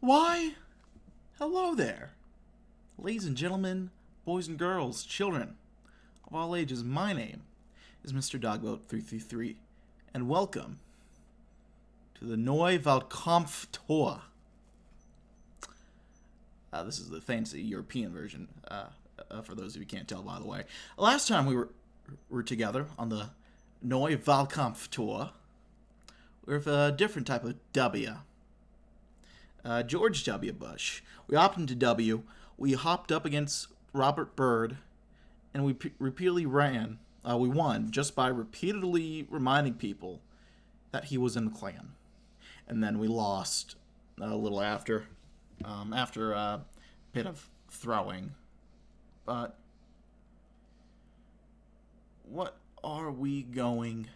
Why, hello there, ladies and gentlemen, boys and girls, children of all ages. My name is Mr. Dogboat333, and welcome to the Neue Wahlkampftor. This is the fancy European version, for those of you who can't tell, by the way. Last time we were together on the Neue Wahlkampftor, we were with a different type of W. George W. Bush. We opted into W. We hopped up against Robert Byrd, and we repeatedly ran. We won just by repeatedly reminding people that he was in the Klan. And then we lost a little after a bit of throwing. But what are we going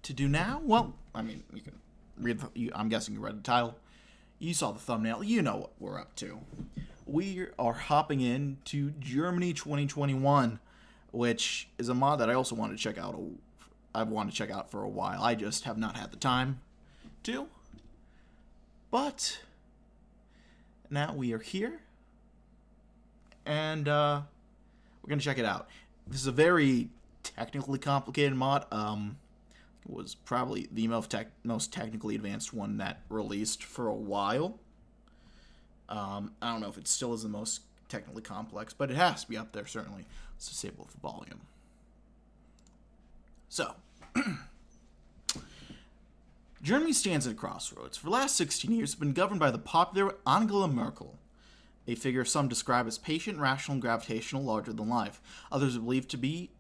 to do now? Well, I mean, you can read. I'm guessing you read the title. You saw the thumbnail. You know what we're up to. We are hopping into Germany 2021, which is a mod that I also want to check out. I've wanted to check out for a while. I just have not had the time to. But now we are here, and we're going to check it out. This is a very technically complicated mod. It was probably the most technically advanced one that released for a while. I don't know if it still is the most technically complex, but it has to be up there, certainly. Let's disable the volume. So, Germany stands at a crossroads. For the last 16 years, it's been governed by the popular Angela Merkel, a figure some describe as patient, rational, and gravitational, larger than life. Others believe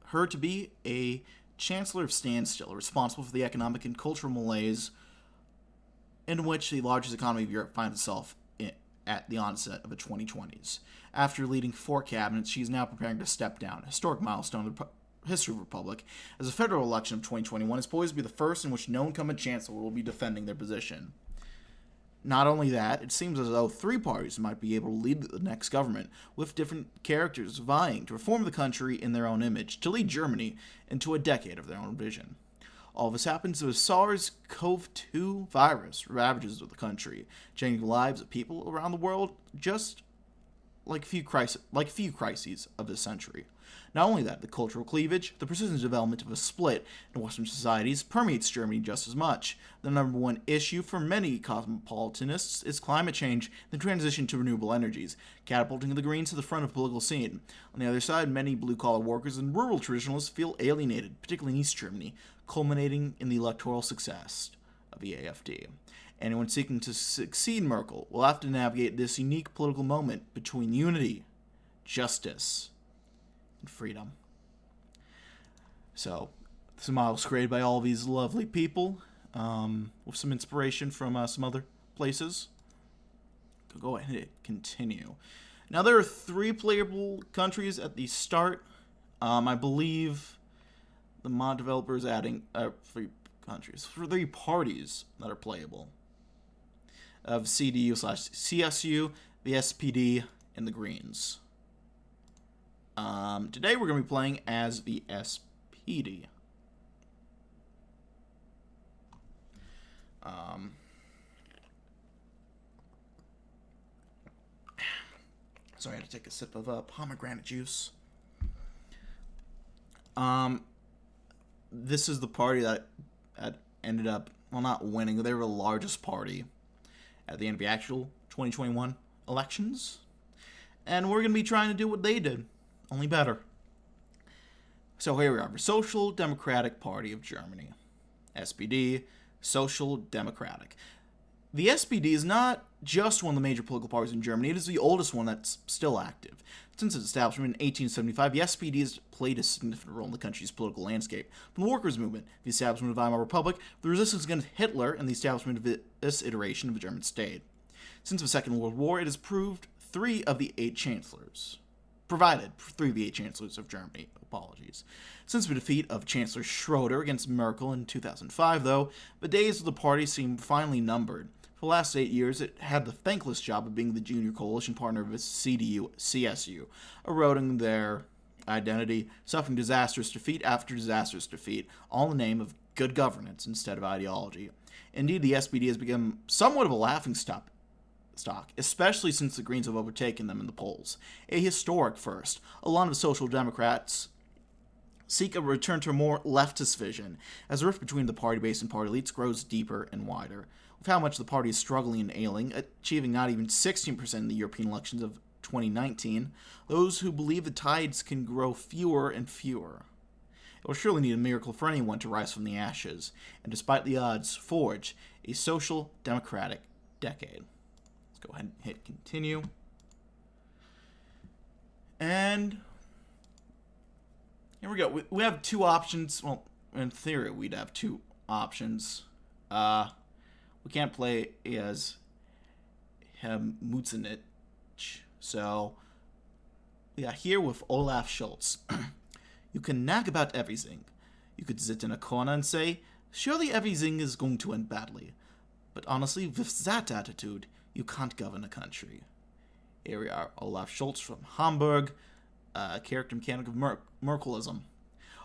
her to be a chancellor of standstill, responsible for the economic and cultural malaise in which the largest economy of Europe finds itself at the onset of the 2020s. After leading 4 cabinets, she is now preparing to step down, a historic milestone in the history of the Republic, as the federal election of 2021 is poised to be the first in which no incumbent chancellor will be defending their position. Not only that, it seems as though 3 parties might be able to lead the next government, with different characters vying to reform the country in their own image, to lead Germany into a decade of their own vision. All this happens as SARS-CoV-2 virus ravages the country, changing the lives of people around the world just like few crises of this century. Not only that, the cultural cleavage, the persistent development of a split in Western societies permeates Germany just as much. The number one issue for many cosmopolitanists is climate change and the transition to renewable energies, catapulting the Greens to the front of the political scene. On the other side, many blue-collar workers and rural traditionalists feel alienated, particularly in East Germany, culminating in the electoral success of the AfD. Anyone seeking to succeed Merkel will have to navigate this unique political moment between unity, justice, and freedom. So, this model was created by all these lovely people, with some inspiration from some other places. Go ahead and continue. Now, there are 3 playable countries at the start. I believe the mod developer is adding 3 countries, 3 parties that are playable, of CDU/CSU, the SPD, and the Greens. Today we're going to be playing as the SPD. Sorry, I had to take a sip of pomegranate juice. This is the party that ended up, well, not winning. They were the largest party at the end of the actual 2021 elections. And we're going to be trying to do what they did, only better. So here we are, the Social Democratic Party of Germany. SPD, Social Democratic. The SPD is not just one of the major political parties in Germany, it is the oldest one that's still active. Since its establishment in 1875, the SPD has played a significant role in the country's political landscape. From the workers' movement, the establishment of the Weimar Republic, the resistance against Hitler, and the establishment of this iteration of the German state. Since the Second World War, it has provided 3 of the 8 chancellors of Germany. Since the defeat of Chancellor Schroeder against Merkel in 2005, though, the days of the party seem finally numbered. For the last 8 years, it had the thankless job of being the junior coalition partner of its CDU-CSU, eroding their identity, suffering disastrous defeat after disastrous defeat, all in the name of good governance instead of ideology. Indeed, the SPD has become somewhat of a laughingstock stock, especially since the Greens have overtaken them in the polls. A historic first. A lot of Social Democrats seek a return to a more leftist vision, as the rift between the party base and party elites grows deeper and wider. With how much the party is struggling and ailing, achieving not even 16% in the European elections of 2019, those who believe the tides can grow fewer and fewer. It will surely need a miracle for anyone to rise from the ashes, and despite the odds, forge a social democratic decade. Let's go ahead and hit continue. And here we go. We have two options. Well, in theory, we'd have two options. We can't play as Mutzenich. So, we are here with Olaf Scholz. You can nag about everything. You could sit in a corner and say, surely everything is going to end badly. But honestly, with that attitude, you can't govern a country. Here we are, Olaf Scholz from Hamburg, character mechanic of Merkelism.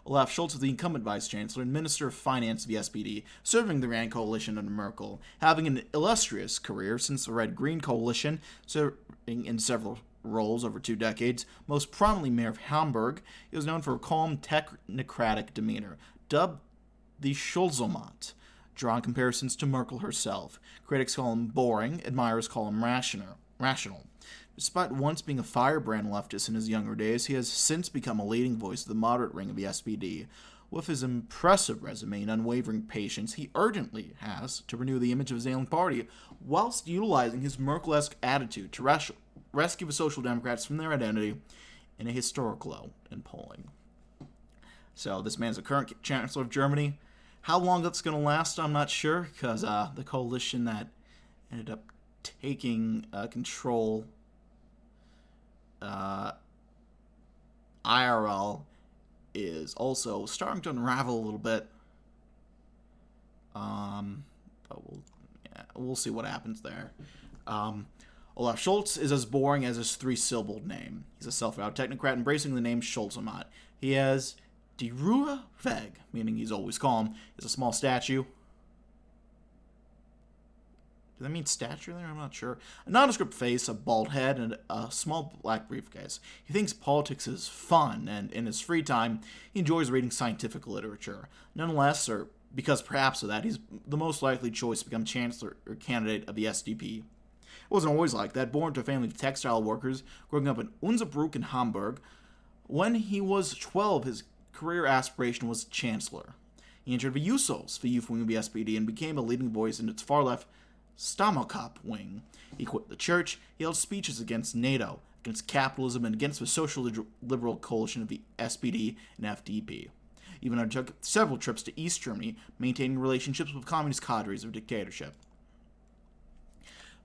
Olaf Scholz is the incumbent vice-chancellor and minister of finance of the SPD, serving the Rand coalition under Merkel, having an illustrious career since the Red-Green coalition, serving in several roles over 2 decades, most prominently mayor of Hamburg. He was known for a calm, technocratic demeanor, dubbed the Scholzomat, drawing comparisons to Merkel herself. Critics call him boring, admirers call him rational. Despite once being a firebrand leftist in his younger days, he has since become a leading voice of the moderate wing of the SPD. With his impressive resume and unwavering patience, he urgently has to renew the image of his ailing party, whilst utilizing his Merkel-esque attitude to rescue the Social Democrats from their identity in a historic low in polling. So this man's the current chancellor of Germany. How long that's going to last, I'm not sure, because the coalition that ended up taking control IRL is also starting to unravel a little bit. But we'll see what happens there. Olaf Scholz is as boring as his 3-syllabled name. He's a self-avowed technocrat embracing the name Scholzomat. He has Die Ruhe weg, meaning he's always calm. He's a small statue. Does that mean statue there? I'm not sure. A nondescript face, a bald head, and a small black briefcase. He thinks politics is fun, and in his free time, he enjoys reading scientific literature. Nonetheless, or because perhaps of that, he's the most likely choice to become chancellor or candidate of the SDP. It wasn't always like that. Born to a family of textile workers, growing up in Unserbruck in Hamburg, when he was 12, his career aspiration was chancellor. He entered the Jusos, the youth wing of the SPD, and became a leading voice in its far-left Stamokap wing. He quit the church. He held speeches against NATO, against capitalism, and against the social liberal coalition of the SPD and FDP. Even undertook several trips to East Germany, maintaining relationships with communist cadres of dictatorship.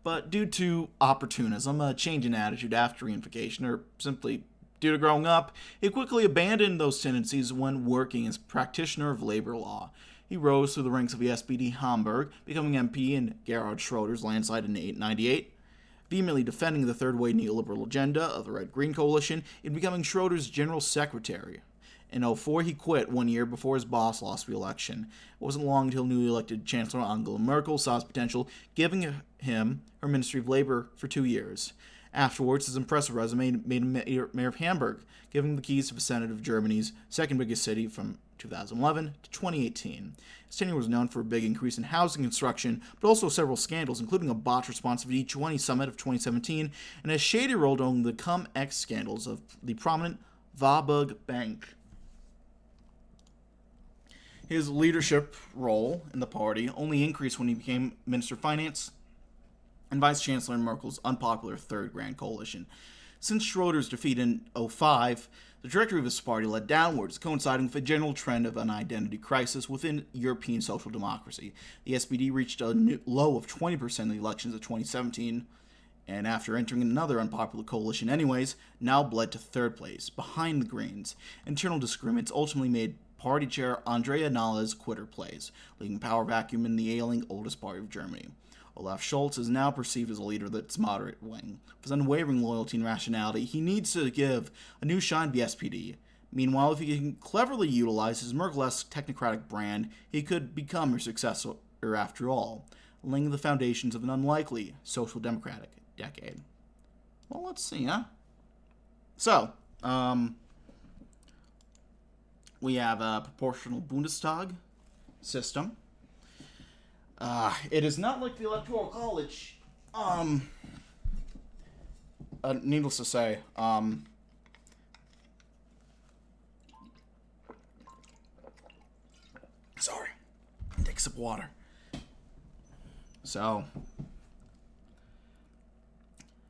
But due to opportunism, a change in attitude after reunification, or simply due to growing up, he quickly abandoned those tendencies when working as practitioner of labor law. He rose through the ranks of the SPD Hamburg, becoming MP in Gerhard Schroeder's landslide in 1898, vehemently defending the third-way neoliberal agenda of the Red-Green coalition, and becoming Schroeder's general secretary. In 2004, he quit 1 year before his boss lost the election. It wasn't long until newly elected Chancellor Angela Merkel saw his potential, giving him her Ministry of Labor for 2 years. Afterwards, his impressive resume made him mayor of Hamburg, giving the keys to the Senate of Germany's second biggest city from 2011 to 2018. His tenure was known for a big increase in housing construction, but also several scandals, including a botched response to the G20 summit of 2017 and a shady role during the Cum-Ex scandals of the prominent Warburg Bank. His leadership role in the party only increased when he became Minister of Finance and Vice-Chancellor in Merkel's unpopular Third Grand Coalition. Since Schroeder's defeat in 2005, the trajectory of his party led downwards, coinciding with a general trend of an identity crisis within European social democracy. The SPD reached a low of 20% in the elections of 2017, and after entering another unpopular coalition anyways, now bled to third place, behind the Greens. Internal disagreements ultimately made party chair Andrea Nahle's quitter plays, leaving power vacuum in the ailing oldest party of Germany. Olaf Scholz is now perceived as a leader of its moderate wing. With his unwavering loyalty and rationality, he needs to give a new shine to the SPD. Meanwhile, if he can cleverly utilize his Merkel-esque technocratic brand, he could become her successor after all. laying the foundations of an unlikely social democratic decade. Well, let's see, huh? So, we have a proportional Bundestag system. It is not like the Electoral College. Needless to say, sorry, take a sip of water. So,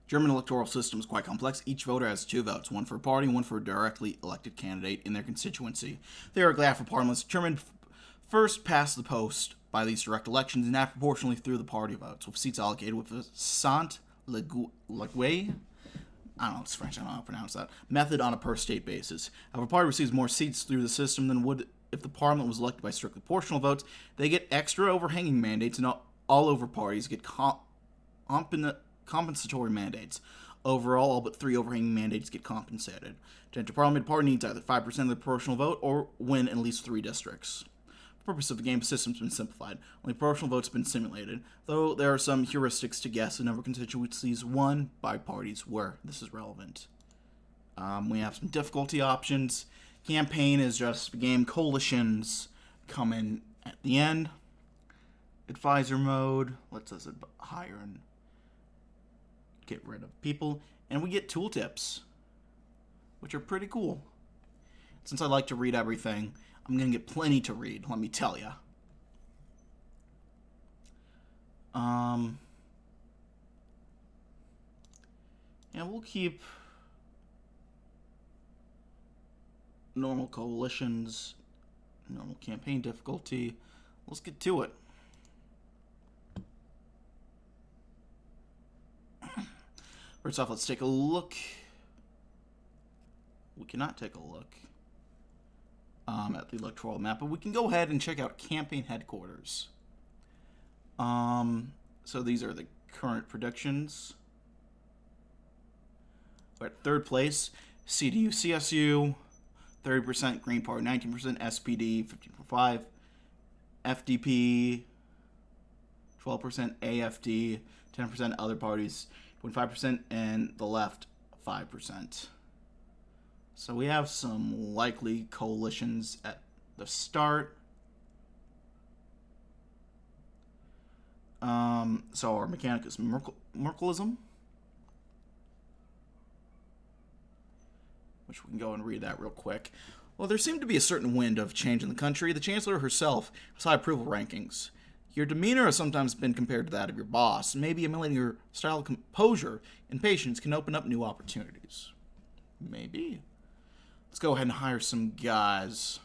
German electoral system is quite complex. Each voter has 2 votes, one for a party and one for a directly elected candidate in their constituency. Theoretically, half of parliament is determined first past the post by these direct elections and half proportionally through the party votes, with seats allocated with a sant leguay, I don't know, it's French, I don't know how to pronounce that, method on a per-state basis. If a party receives more seats through the system than would if the parliament was elected by strictly proportional votes, they get extra overhanging mandates, and all over parties get compensatory mandates. Overall, all but 3 overhanging mandates get compensated. To enter parliament, a party needs either 5% of the proportional vote or win at least 3 districts. The purpose of the game system has been simplified. Only proportional votes have been simulated, though there are some heuristics to guess the number of constituencies won by parties where this is relevant. We have some difficulty options. Campaign is just a game. Coalitions come in at the end. Advisor mode lets us hire and get rid of people. And we get tooltips, which are pretty cool. Since I like to read everything, I'm going to get plenty to read, let me tell you. And we'll keep normal coalitions, normal campaign difficulty. Let's get to it. First off, let's take a look. We cannot take a look at the electoral map, but we can go ahead and check out campaign headquarters. So these are the current predictions. We're at 3rd place, CDU, CSU, 30% Green Party, 19% SPD, 15.5%, FDP, 12% AFD, 10% other parties, 25%, and the left, 5%. So we have some likely coalitions at the start. So our mechanic is Merkelism, which we can go and read that real quick. Well, there seemed to be a certain wind of change in the country. The Chancellor herself has high approval rankings. Your demeanor has sometimes been compared to that of your boss. Maybe emulating your style of composure and patience can open up new opportunities. Maybe. Let's go ahead and hire some guys.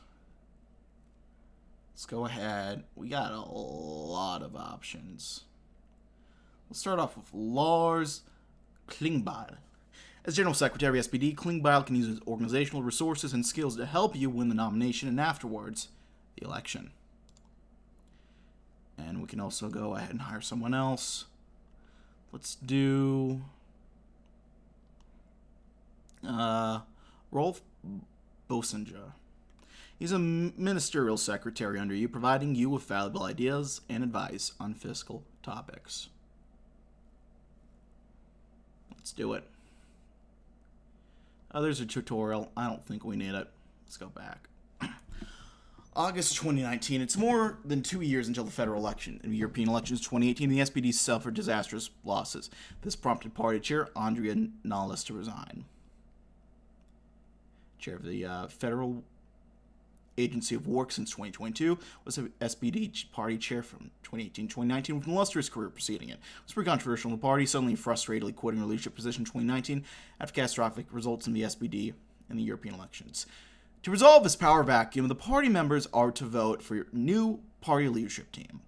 Let's go ahead. We got a lot of options. Let's start off with Lars Klingbeil. As General Secretary of SPD, Klingbeil can use his organizational resources and skills to help you win the nomination and afterwards, the election. And we can also go ahead and hire someone else. Let's do Rolf Bossinger. He's a ministerial secretary under you, providing you with valuable ideas and advice on fiscal topics. Let's do it. There's a tutorial. I don't think we need it. Let's go back. August 2019. It's more than 2 years until the federal election. In the European elections 2018, the SPD suffered disastrous losses. This prompted party chair Andrea Nahles to resign. Chair of the Federal Agency of Work since 2022, was the SPD party chair from 2018-2019 with an illustrious career preceding it. It was pretty controversial in the party, suddenly frustratedly quitting her leadership position in 2019 after catastrophic results in the SPD in the European elections. To resolve this power vacuum, the party members are to vote for your new party leadership team.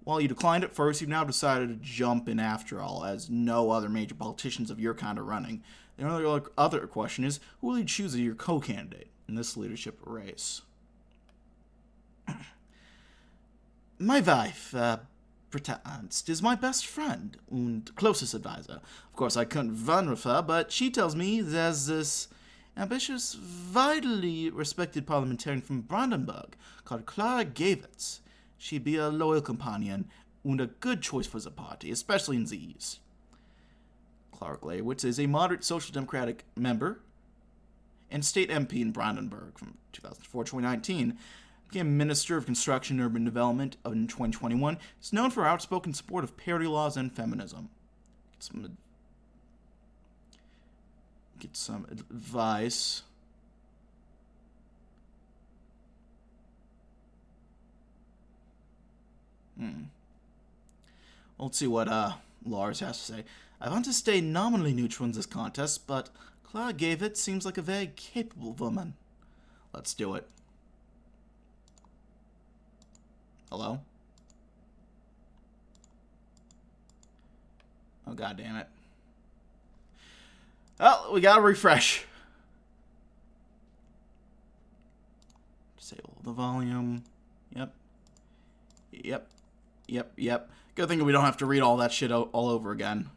While you declined at first, you've now decided to jump in after all, as no other major politicians of your kind are running. The only other question is, who will you choose as your co-candidate in this leadership race? My wife, Ernst, is my best friend and closest advisor. Of course, I couldn't run with her, but she tells me there's this ambitious, widely respected parliamentarian from Brandenburg called Clara Gavitz. She'd be a loyal companion and a good choice for the party, especially in the East. Clark Lewitz is a moderate Social Democratic member and state MP in Brandenburg from 2004 to 2019. Became Minister of Construction and Urban Development in 2021. Is known for outspoken support of parity laws and feminism. Get some advice. Let's see what Lars has to say. I want to stay nominally neutral in this contest, but Clara Gavit seems like a very capable woman. Let's do it. Hello? Oh, god damn it. Oh, we gotta refresh. Disable the volume. Yep. Good thing we don't have to read all that shit all over again.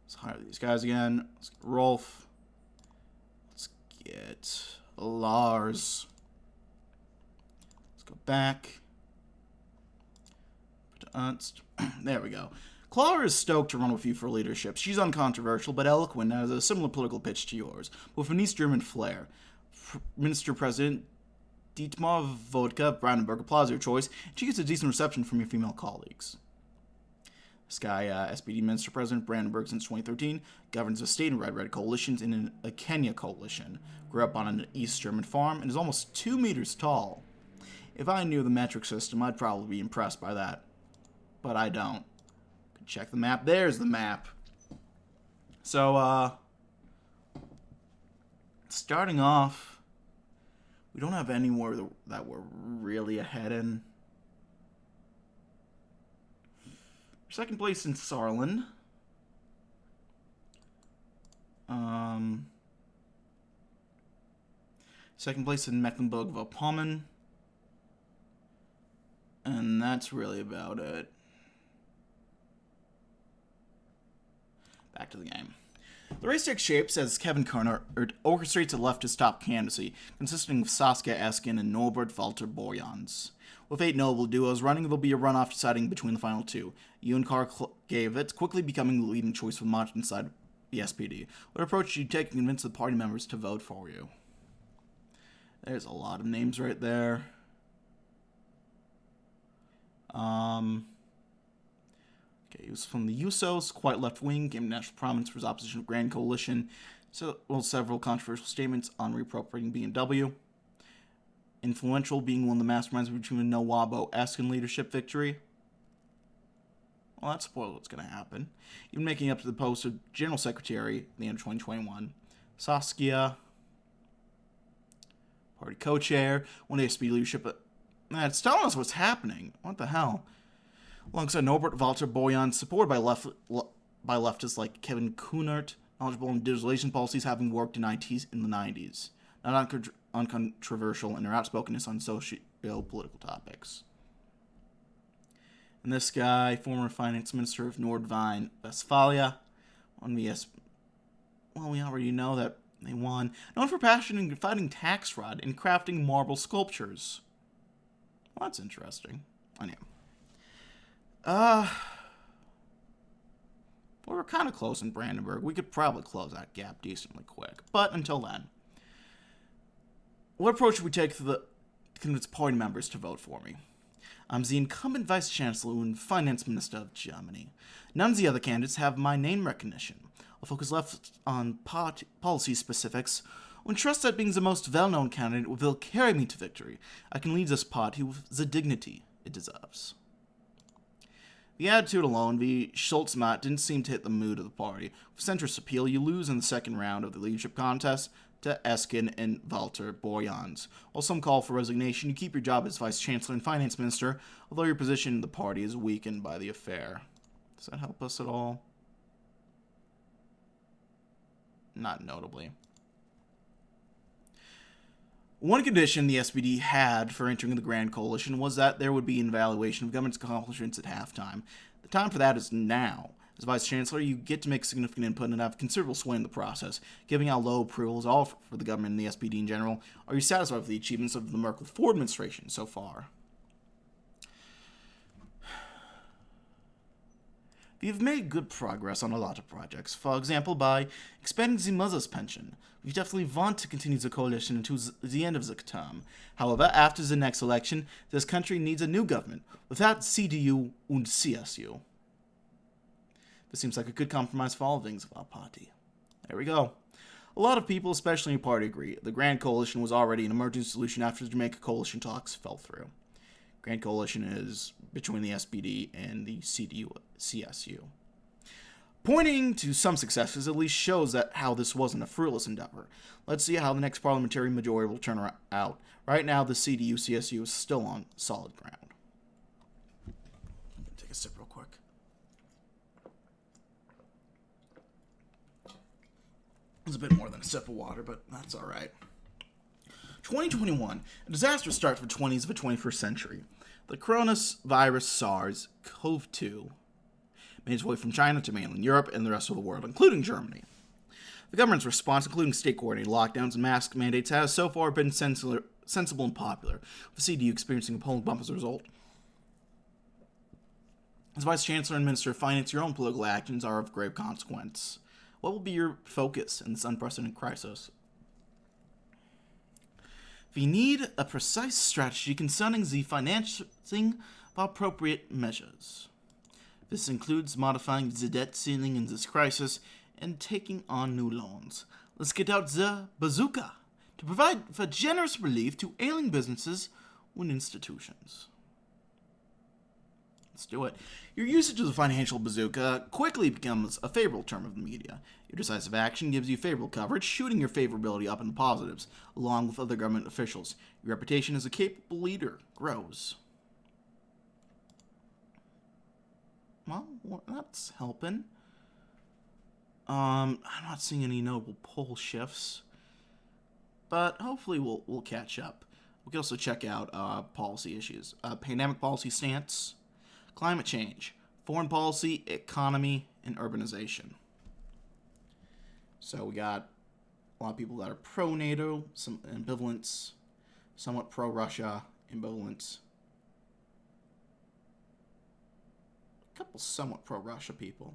Let's hire these guys again. Let's get Rolf. Let's get Lars. Let's go back. Put Ernst. There we go. Clara is stoked to run with you for leadership. She's uncontroversial but eloquent and has a similar political pitch to yours, with an East German flair. Minister President Dietmar Vodka of Brandenburg applauds your choice, and she gets a decent reception from your female colleagues. This guy, SPD Minister President, Brandenburg since 2013, governs a state in red coalitions in a Kenya coalition. Grew up on an East German farm and is almost 2 meters tall. If I knew the metric system, I'd probably be impressed by that. But I don't. Could check the map. There's the map. So, starting off, we don't have anywhere that we're really ahead in. Second place in Saarland. Second place in Mecklenburg-Vorpommern. And that's really about it. Back to the game. The race takes shape as Kevin Kerner orchestrates a leftist top candidacy, consisting of Saskia Esken and Norbert Walter Borjans. With 8 notable duos running, there'll be a runoff deciding between the final 2. You and Karl Gavitz quickly becoming the leading choice for much inside the SPD. What approach do you take to convince the party members to vote for you? There's a lot of names right there. Okay, he was from the USOs, quite left-wing, came to national prominence for his opposition of Grand Coalition, several controversial statements on reappropriating B&W. Influential, being one of the masterminds between the Nawabo Esken leadership victory. Well, that spoils what's going to happen. Even making up to the post of General Secretary at the end of 2021. Saskia, party co-chair, one day SPD leadership. But it's telling us what's happening. What the hell? Alongside Norbert Walter Borjans, supported by leftists like Kevin Kunert, knowledgeable in digitalization policies, having worked in IT in the 90s. Not uncontroversial in their outspokenness on socio-political topics. And this guy, former finance minister of Nordrhein-Westphalia, we already know that they won. Known for passion in fighting tax fraud and crafting marble sculptures. Well, that's interesting. Anyway. We're kind of close in Brandenburg. We could probably close that gap decently quick. But until then, what approach should we take to convince party members to vote for me? I'm the incumbent Vice Chancellor and Finance Minister of Germany. None of the other candidates have my name recognition. I'll focus left on policy specifics and trust that being the most well-known candidate will carry me to victory. I can lead this party with the dignity it deserves. The attitude alone, the Scholz mat, didn't seem to hit the mood of the party. With centrist appeal, you lose in the second round of the leadership contest to Esken and Walter Borjans. While some call for resignation, you keep your job as Vice Chancellor and Finance Minister, although your position in the party is weakened by the affair. Does that help us at all? Not notably. One condition the SPD had for entering the Grand Coalition was that there would be an evaluation of government's accomplishments at halftime. The time for that is now. As Vice Chancellor, you get to make significant input and have considerable sway in the process, giving out low approvals all for the government and the SPD in general. Are you satisfied with the achievements of the Merkel-Ford administration so far? We've made good progress on a lot of projects. For example, by expanding the mother's pension. We definitely want to continue the coalition until the end of the term. However, after the next election, this country needs a new government, without CDU and CSU. This seems like a good compromise for all wings of our party. There we go. A lot of people, especially in your party, agree. The Grand Coalition was already an emergency solution after the Jamaica coalition talks fell through. Grand Coalition is between the SPD and the CDU-CSU. Pointing to some successes at least shows that how this wasn't a fruitless endeavor. Let's see how the next parliamentary majority will turn out. Right now, the CDU-CSU is still on solid ground. Take a sip real quick. It's a bit more than a sip of water, but that's all right. 2021, a disastrous start for the 20s of the 21st century. The coronavirus SARS-CoV-2 made its way from China to mainland Europe and the rest of the world, including Germany. The government's response, including state-coordinated lockdowns and mask mandates, has so far been sensible and popular, with the CDU experiencing a polling bump as a result. As Vice Chancellor and Minister of Finance, your own political actions are of grave consequence. What will be your focus in this unprecedented crisis? We need a precise strategy concerning the financing of appropriate measures. This includes modifying the debt ceiling in this crisis and taking on new loans. Let's get out the bazooka to provide for generous relief to ailing businesses and institutions. Let's do it. Your usage of the financial bazooka quickly becomes a favorable term of the media. Your decisive action gives you favorable coverage, shooting your favorability up in the positives, along with other government officials. Your reputation as a capable leader grows. Well, that's helping. I'm not seeing any notable poll shifts, but hopefully we'll catch up. We can also check out policy issues. Pandemic policy stance, climate change, foreign policy, economy, and urbanization. So we got a lot of people that are pro-NATO, some ambivalence, somewhat pro-Russia, ambivalence. A couple somewhat pro-Russia people.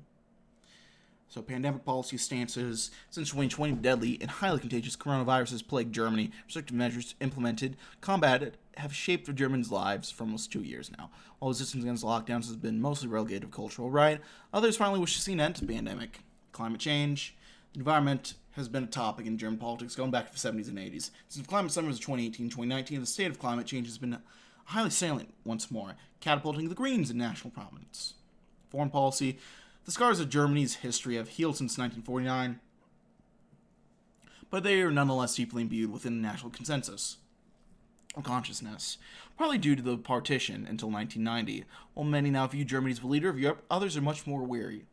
So pandemic policy stances. Since 2020, deadly and highly contagious coronavirus has plagued Germany. Restrictive measures implemented, combated, have shaped the Germans' lives for almost 2 years now. While resistance against lockdowns has been mostly relegated to cultural right, others finally wish to see an end to the pandemic. Climate change. The environment has been a topic in German politics going back to the 70s and 80s. Since the climate summers of 2018-2019, the state of climate change has been highly salient once more, catapulting the Greens in national prominence. Foreign policy. The scars of Germany's history have healed since 1949, but they are nonetheless deeply imbued within the national consensus or consciousness, partly due to the partition until 1990. While many now view Germany as the leader of Europe, others are much more weary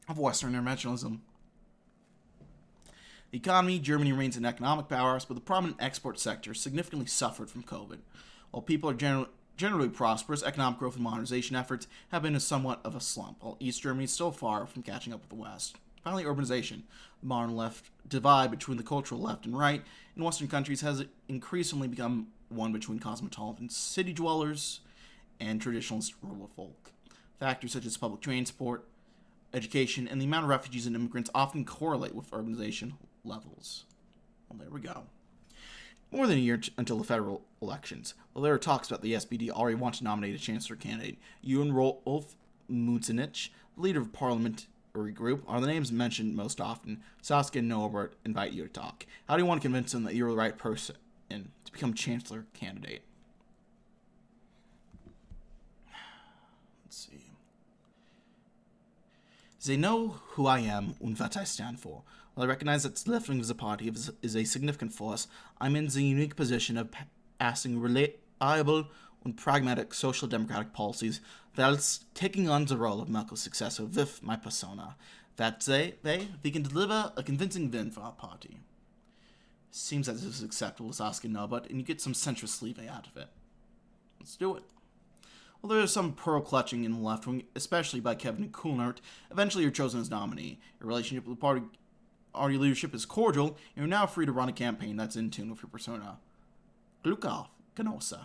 of Western interventionism. The economy, Germany remains an economic powerhouse, but the prominent export sector significantly suffered from COVID. While people are generally prosperous, economic growth and modernization efforts have been somewhat of a slump, while East Germany is still far from catching up with the West. Finally, urbanization. The modern left divide between the cultural left and right in Western countries has increasingly become one between cosmopolitan city dwellers and traditionalist rural folk. Factors such as public transport, education, and the amount of refugees and immigrants often correlate with urbanization levels. Well, there we go. More than a year until the federal elections. Well, there are talks about the SPD already want to nominate a chancellor candidate. You and Rolf Mützenich, the leader of the parliamentary group, are the names mentioned most often. Saskia and Norbert invite you to talk. How do you want to convince them that you're the right person to become chancellor candidate? Let's see. They know who I am and what I stand for. While I recognize that the left wing of the party is a significant force, I'm in the unique position of passing reliable and pragmatic social democratic policies whilst taking on the role of Merkel's successor with my persona. That we can deliver a convincing win for our party. Seems as if it's acceptable to Saskia Norbert, and you get some centrist leeway out of it. Let's do it. Well, there is some pearl-clutching in the left wing, especially by Kevin Kuhnert. Eventually, you're chosen as nominee. Your relationship with the party leadership is cordial, and you're now free to run a campaign that's in tune with your persona. Glückauf, Genosse.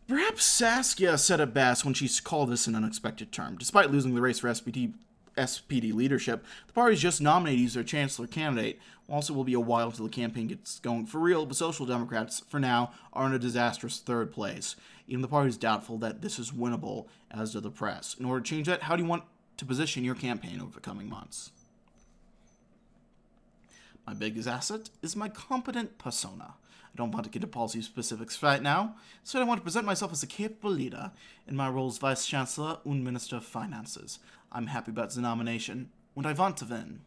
Perhaps Saskia said it best when she called this an unexpected term. Despite losing the race for SPD leadership, the party's just nominated as their chancellor candidate. Also, it will be a while until the campaign gets going for real. The Social Democrats, for now, are in a disastrous third place. Even the party is doubtful that this is winnable, as do the press. In order to change that, how do you want to position your campaign over the coming months? My biggest asset is my competent persona. I don't want to get into policy specifics right now, so I want to present myself as a capable leader in my role as Vice Chancellor and Minister of Finances. I'm happy about the nomination, and I want to win.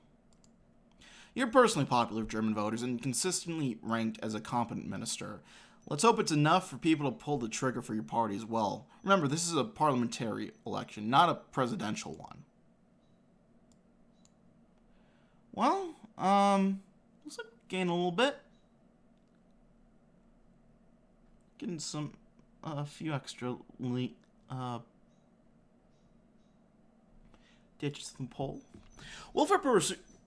You're personally popular with German voters and consistently ranked as a competent minister. Let's hope it's enough for people to pull the trigger for your party as well. Remember, this is a parliamentary election, not a presidential one. Well, looks like gain a little bit. Getting a few extra digits in the poll. Welfare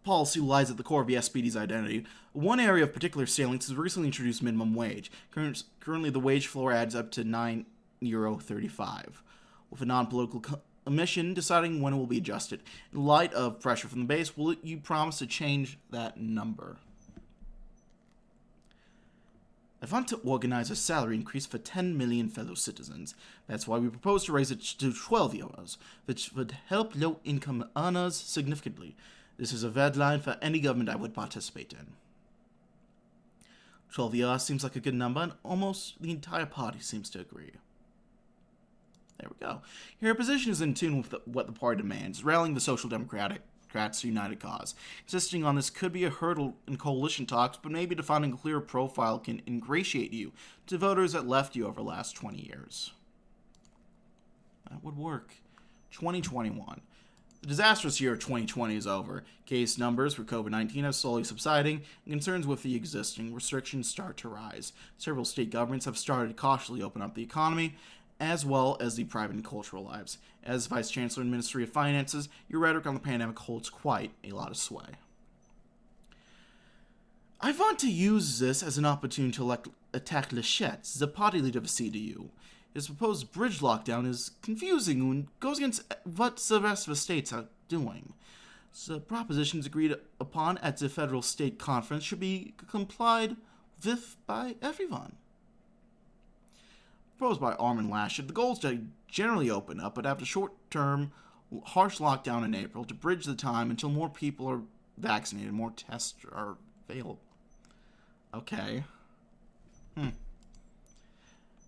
policy lies at the core of the SPD's identity. One area of particular salience is the recently introduced minimum wage. Currently, the wage floor adds up to €9.35, with a non-political commission deciding when it will be adjusted. In light of pressure from the base, will you promise to change that number? I want to organize a salary increase for 10 million fellow citizens. That's why we propose to raise it to €12, which would help low-income earners significantly. This is a red line for any government I would participate in. €12 seems like a good number, and almost the entire party seems to agree. There we go. Your position is in tune with what the party demands, rallying the Social Democrats to united cause. Insisting on this could be a hurdle in coalition talks, but maybe defining a clearer profile can ingratiate you to voters that left you over the last 20 years. That would work. 2021. The disastrous year of 2020 is over. Case numbers for COVID-19 are slowly subsiding, and concerns with the existing restrictions start to rise. Several state governments have started to cautiously open up the economy, as well as the private and cultural lives. As Vice Chancellor and Ministry of Finances, your rhetoric on the pandemic holds quite a lot of sway. I want to use this as an opportunity to attack Leschetz, the party leader of the CDU. His proposed bridge lockdown is confusing and goes against what the rest of the states are doing. The propositions agreed upon at the federal state conference should be complied with by everyone. Proposed by Armin Laschet, the goal is to generally open up, but after short-term, harsh lockdown in April to bridge the time until more people are vaccinated, more tests are available. Okay.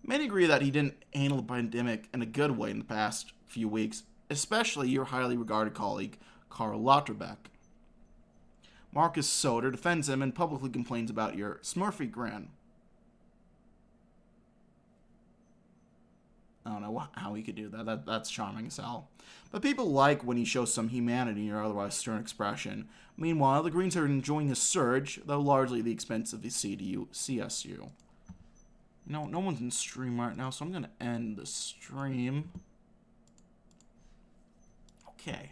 Many agree that he didn't handle the pandemic in a good way in the past few weeks, especially your highly regarded colleague, Karl Lauterbach. Marcus Soder defends him and publicly complains about your smurfy grin. I don't know how he could do that. That's charming as hell. But people like when he shows some humanity or otherwise stern expression. Meanwhile, the Greens are enjoying a surge, though largely at the expense of the CSU. No one's in stream right now, so I'm going to end the stream. Okay.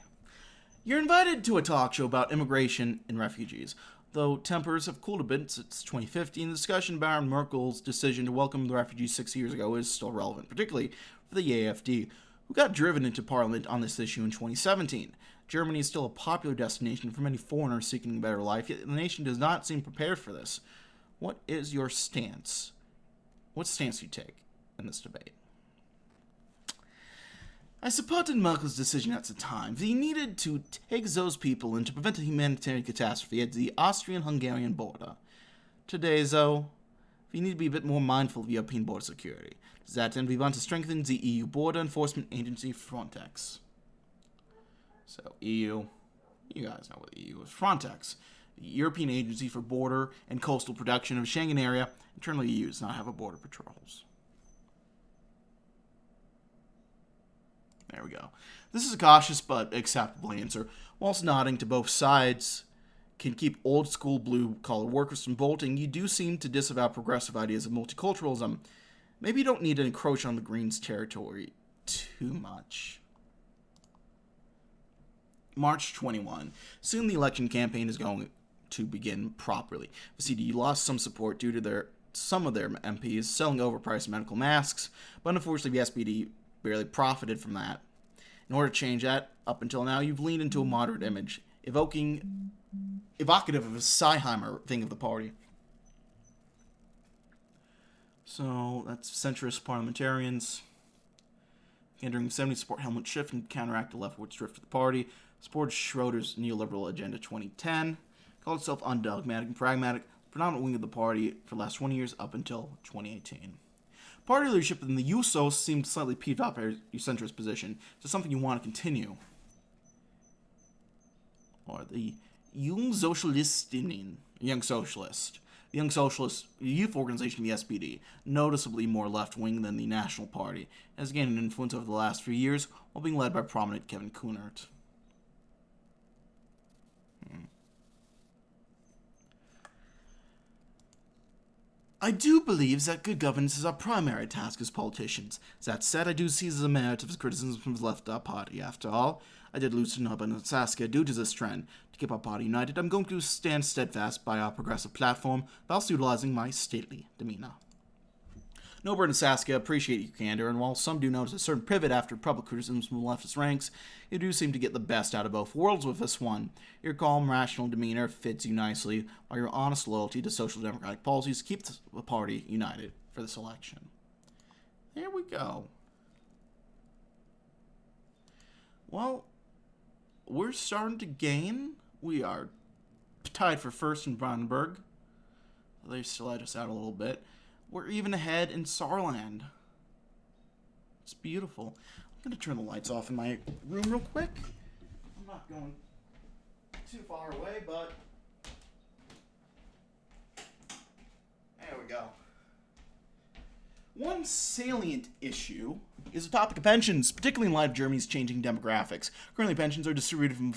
You're invited to a talk show about immigration and refugees. Though tempers have cooled a bit since 2015, the discussion about Merkel's decision to welcome the refugees 6 years ago is still relevant, particularly for the AfD, who got driven into parliament on this issue in 2017. Germany is still a popular destination for many foreigners seeking a better life, yet the nation does not seem prepared for this. What is your stance? What stance do you take in this debate? I supported Merkel's decision at the time. He needed to take those people in to prevent a humanitarian catastrophe at the Austrian-Hungarian border. Today, though, we need to be a bit more mindful of European border security. To that end, we want to strengthen the EU border enforcement agency, Frontex. So, EU, you guys know what the EU is. Frontex, the European Agency for Border and Coastal Protection of the Schengen area, internally EU does not have a border patrols. There we go. This is a cautious but acceptable answer. Whilst nodding to both sides can keep old-school blue-collar workers from bolting, you do seem to disavow progressive ideas of multiculturalism. Maybe you don't need to encroach on the Greens' territory too much. March 21. Soon the election campaign is going to begin properly. The CDU lost some support due to their some of their MPs selling overpriced medical masks, but unfortunately the SPD barely profited from that. In order to change that, up until now, you've leaned into a moderate image, evocative of a Seiheimer thing of the party. So, that's centrist parliamentarians. During the 70s, support Helmut Schiff and counteract the leftward drift of the party. Supported Schroeder's neoliberal Agenda 2010. Called itself undogmatic and pragmatic, predominant wing of the party for the last 20 years up until 2018. Party leadership in the USO seemed slightly peeved off by your centrist position. Is this something you want to continue? Or the Young Socialist, the Young Socialist youth organization of the SPD, noticeably more left-wing than the National Party, has gained an influence over the last few years while being led by prominent Kevin Kunert. I do believe that good governance is our primary task as politicians. That said, I do seize the merit of his criticism from the left party. After all, I did lose to Nub and Saskia due to this trend. To keep our party united, I'm going to stand steadfast by our progressive platform, whilst utilizing my stately demeanor. Norbert and Saskia appreciate your candor, and while some do notice a certain pivot after public criticisms from the leftist ranks, you do seem to get the best out of both worlds with this one. Your calm, rational demeanor fits you nicely, while your honest loyalty to social democratic policies keeps the party united for this election. There we go. Well, we're starting to gain. We are tied for first in Brandenburg. They still let us out a little bit. We're even ahead in Saarland. It's beautiful. I'm going to turn the lights off in my room real quick. I'm not going too far away, but there we go. One salient issue is the topic of pensions, particularly in light of Germany's changing demographics. Currently, pensions are distributed from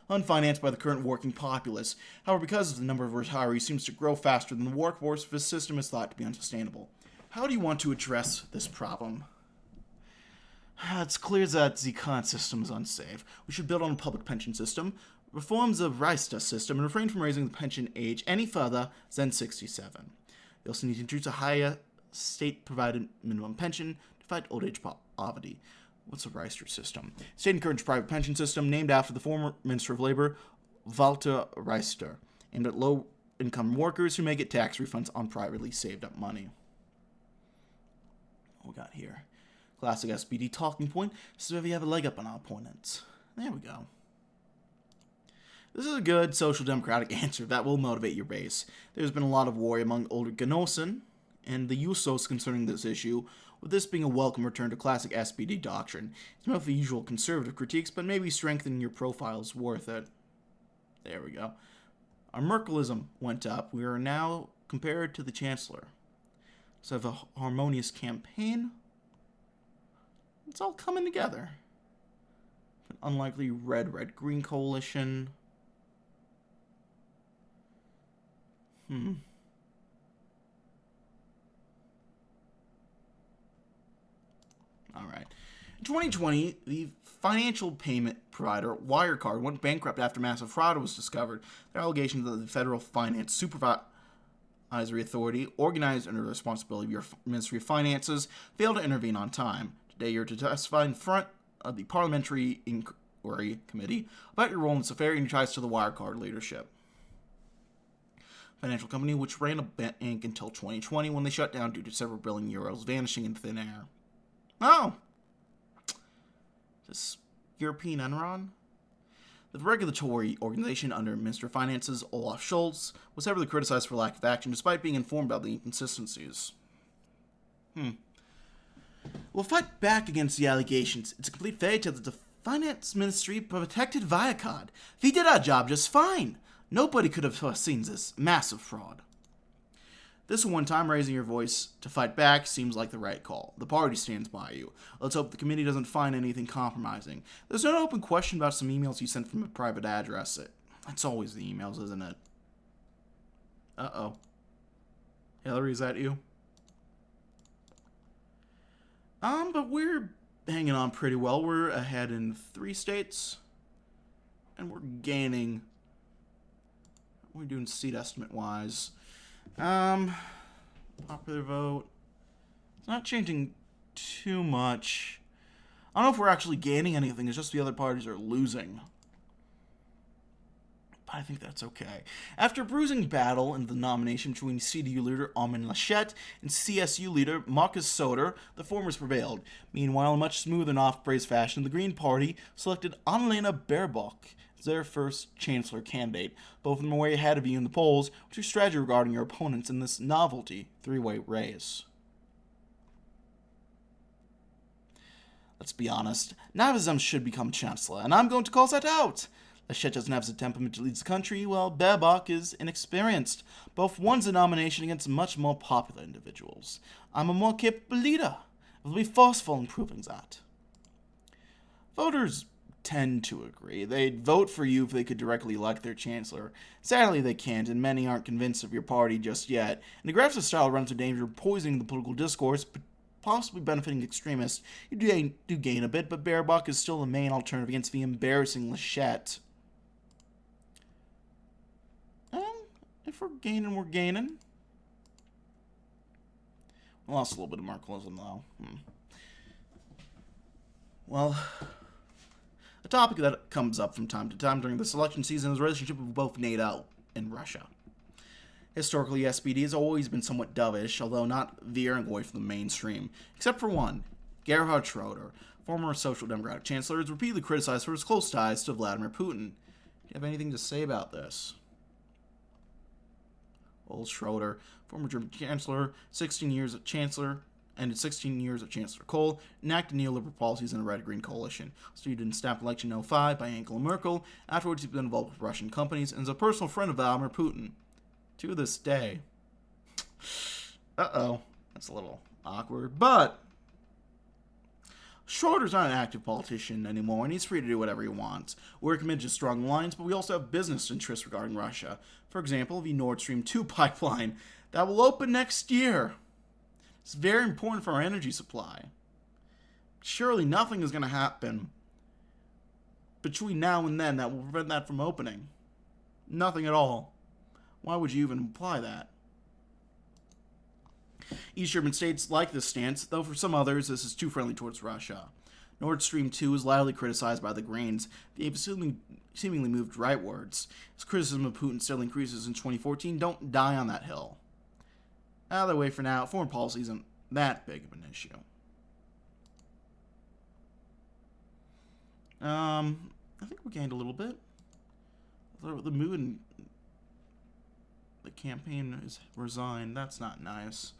unfinanced by the current working populace. However, because the number of retirees seems to grow faster than the workforce, this system is thought to be unsustainable. How do you want to address this problem? It's clear that the current system is unsafe. We should build on a public pension system, reform the Reichstag system, and refrain from raising the pension age any further than 67. We also need to introduce a higher state-provided minimum pension to fight old age poverty. What's a Reichstag system? State encouraged private pension system named after the former Minister of Labor, Walter Reichstag, aimed at low-income workers who may get tax refunds on privately saved-up money. What we got here? Classic SPD talking point. This is where we have a leg up on our opponents. There we go. This is a good social democratic answer that will motivate your base. There's been a lot of worry among older Genossen and the USOs concerning this issue, with this being a welcome return to classic SPD doctrine. It's not the usual conservative critiques, but maybe strengthening your profile is worth it. There we go. Our Merkelism went up. We are now compared to the Chancellor. So have a harmonious campaign. It's all coming together. An unlikely red-green coalition. Alright. In 2020, the financial payment provider Wirecard went bankrupt after massive fraud was discovered. Their allegations that the Federal Finance Supervisory Authority, organized under the responsibility of your Ministry of Finances, failed to intervene on time. Today, you're to testify in front of the Parliamentary Inquiry Committee about your role in this affair and your ties to the Wirecard leadership. Financial company which ran a bank until 2020 when they shut down due to several billion euros vanishing in thin air. Oh! This European Enron? The regulatory organization under Minister of Finance's Olaf Scholz was heavily criticized for lack of action despite being informed about the inconsistencies. We'll fight back against the allegations. It's a complete fairy tale that the Finance Ministry protected Wirecard. We did our job just fine. Nobody could have foreseen this massive fraud. This one time raising your voice to fight back seems like the right call. The party stands by you. Let's hope the committee doesn't find anything compromising. There's no open question about some emails you sent from a private address. It's always the emails, isn't it? Uh-oh. Hillary, is that you? But we're hanging on pretty well. We're ahead in 3 states. And we're gaining. We're doing seat estimate-wise. Popular vote. It's not changing too much. I don't know if we're actually gaining anything. It's just the other parties are losing. But I think that's okay. After a bruising battle in the nomination between CDU leader Armin Laschet and CSU leader Markus Söder, the formers prevailed. Meanwhile, in much smoother and off-praise fashion, the Green Party selected Annalena Baerbock as their first chancellor candidate. Both of them are way ahead of you in the polls. What's your strategy regarding your opponents in this novelty three-way race? Let's be honest, neither of them should become chancellor, and I'm going to call that out. Laschet doesn't have the temperament to lead the country, while Baerbock is inexperienced. Both won the nomination against much more popular individuals. I'm a more capable leader. I will be forceful in proving that. Voters tend to agree. They'd vote for you if they could directly elect their chancellor. Sadly, they can't, and many aren't convinced of your party just yet. And aggressive style runs the danger of poisoning the political discourse, but possibly benefiting extremists. You do gain a bit, but Baerbock is still the main alternative against the embarrassing Laschet. If we're gaining, we're gaining. We lost a little bit of Merkelism, though. Well, a topic that comes up from time to time during this election season is the relationship with both NATO and Russia. Historically, SPD has always been somewhat dovish, although not veering away from the mainstream, except for one. Gerhard Schroeder, former Social Democratic Chancellor, is repeatedly criticized for his close ties to Vladimir Putin. Do you have anything to say about this? Old Schroeder, former German Chancellor, 16 years of Chancellor, ended 16 years of Chancellor Kohl, enacted neoliberal policies in a red-green coalition. Succeeded in snap election in 2005 by Angela Merkel. Afterwards, he's been involved with Russian companies and is a personal friend of Vladimir Putin. To this day. Uh-oh. That's a little awkward. But Schroeder's not an active politician anymore, and he's free to do whatever he wants. We're committed to strong lines, but we also have business interests regarding Russia. For example, the Nord Stream 2 pipeline that will open next year. It's very important for our energy supply. Surely nothing is going to happen between now and then that will prevent that from opening. Nothing at all. Why would you even imply that? East German states like this stance, though for some others this is too friendly towards Russia. Nord Stream 2 is loudly criticized by the Greens. They've seemingly moved rightwards. As criticism of Putin still increases in 2014, don't die on that hill. Out of the way for now, foreign policy isn't that big of an issue. I think we gained a little bit. The mood and the campaign is resigned. That's not nice.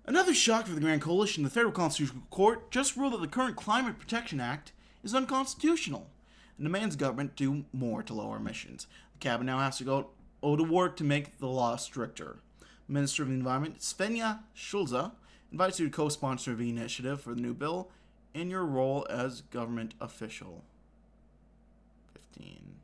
Another shock for the Grand Coalition, the Federal Constitutional Court just ruled that the current Climate Protection Act is unconstitutional and demands government do more to lower emissions. The cabinet now has to go to work to make the law stricter. Minister of the Environment, Svenja Schulze, invites you to co-sponsor the initiative for the new bill in your role as government official. 15.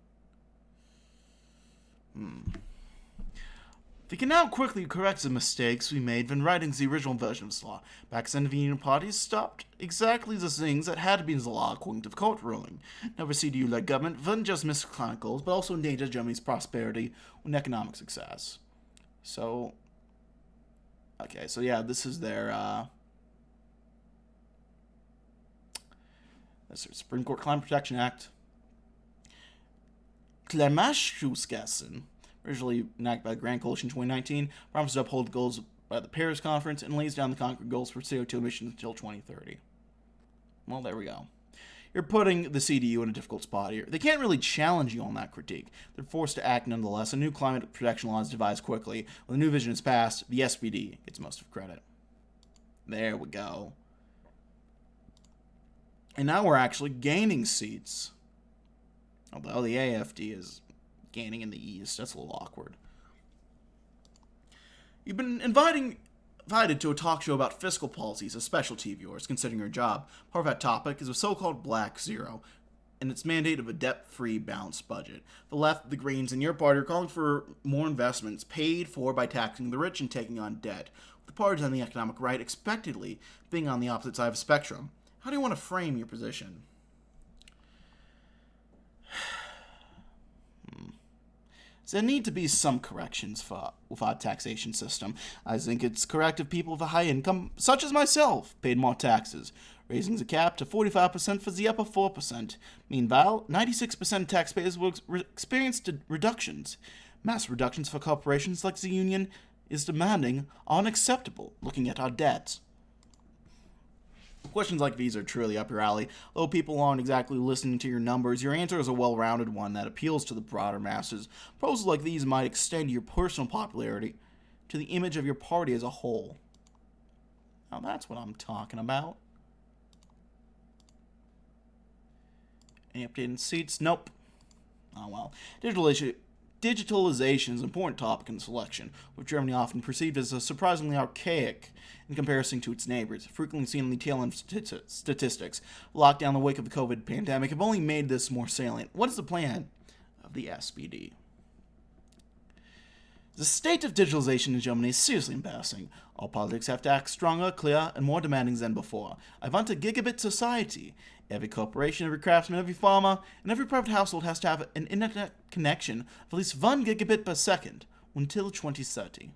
They can now quickly correct the mistakes we made when writing the original version of this law. Back then, the Union parties stopped exactly the things that had to be in the law according to the court ruling. Now, the CDU-led government wouldn't just miss climate goals, but also endanger Germany's prosperity and economic success. So, okay, so yeah, this is their, Supreme Court Climate Protection Act. Klimaschutzgesetz, originally enacted by the Grand Coalition in 2019, promises to uphold the goals by the Paris Conference and lays down the concrete goals for CO2 emissions until 2030. Well, there we go. You're putting the CDU in a difficult spot here. They can't really challenge you on that critique. They're forced to act nonetheless. A new climate protection law is devised quickly. When the new vision is passed, the SPD gets most of credit. There we go. And now we're actually gaining seats. Although the AFD is gaining in the East. That's a little awkward. You've been invited to a talk show about fiscal policies, a specialty of yours, considering your job. Part of that topic is a so-called Black Zero, and its mandate of a debt-free, balanced budget. The left, the Greens, and your party are calling for more investments paid for by taxing the rich and taking on debt. The parties on the economic right expectedly being on the opposite side of the spectrum. How do you want to frame your position? There need to be some corrections with our taxation system. I think it's correct if people with a high income, such as myself, paid more taxes, raising the cap to 45% for the upper 4%. Meanwhile, 96% of taxpayers will experience reductions. Mass reductions for corporations like the union is demanding are unacceptable, looking at our debt. Questions like these are truly up your alley. Though people aren't exactly listening to your numbers, your answer is a well-rounded one that appeals to the broader masses. Proposals like these might extend your personal popularity to the image of your party as a whole. Now that's what I'm talking about. Any updated seats? Nope. Oh well. Digitalization is an important topic in selection, with Germany often perceived as surprisingly archaic in comparison to its neighbors, frequently seen in the tail end of statistics. Lockdown in the wake of the COVID pandemic have only made this more salient. What is the plan of the SPD? The state of digitalization in Germany is seriously embarrassing. All politics have to act stronger, clearer, and more demanding than before. I want a gigabit society. Every corporation, every craftsman, every farmer, and every private household has to have an internet connection of at least 1 gigabit per second until 2030.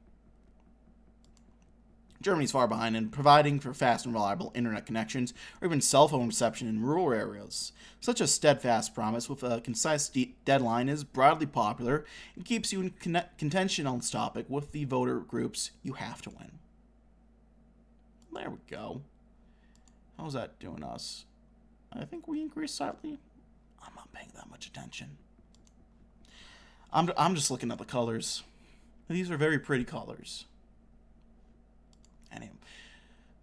Germany is far behind in providing for fast and reliable internet connections or even cell phone reception in rural areas. Such a steadfast promise with a concise deadline is broadly popular and keeps you in contention on this topic with the voter groups you have to win. There we go. How's that doing us? I think we increased slightly. I'm not paying that much attention. I'm just looking at the colors. These are very pretty colors. Anyway,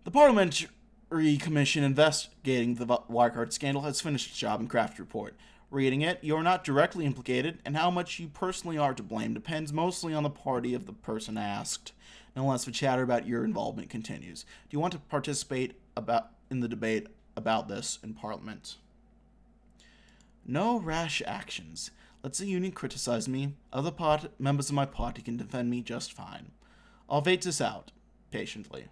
the Parliamentary Commission investigating the Wirecard scandal has finished its job and crafted a report. Reading it, you are not directly implicated, and how much you personally are to blame depends mostly on the party of the person asked. Nonetheless, the chatter about your involvement continues. Do you want to participate in the debate about this in Parliament? No rash actions. Let the union criticize me. Other members of my party can defend me just fine. I'll wait this out patiently.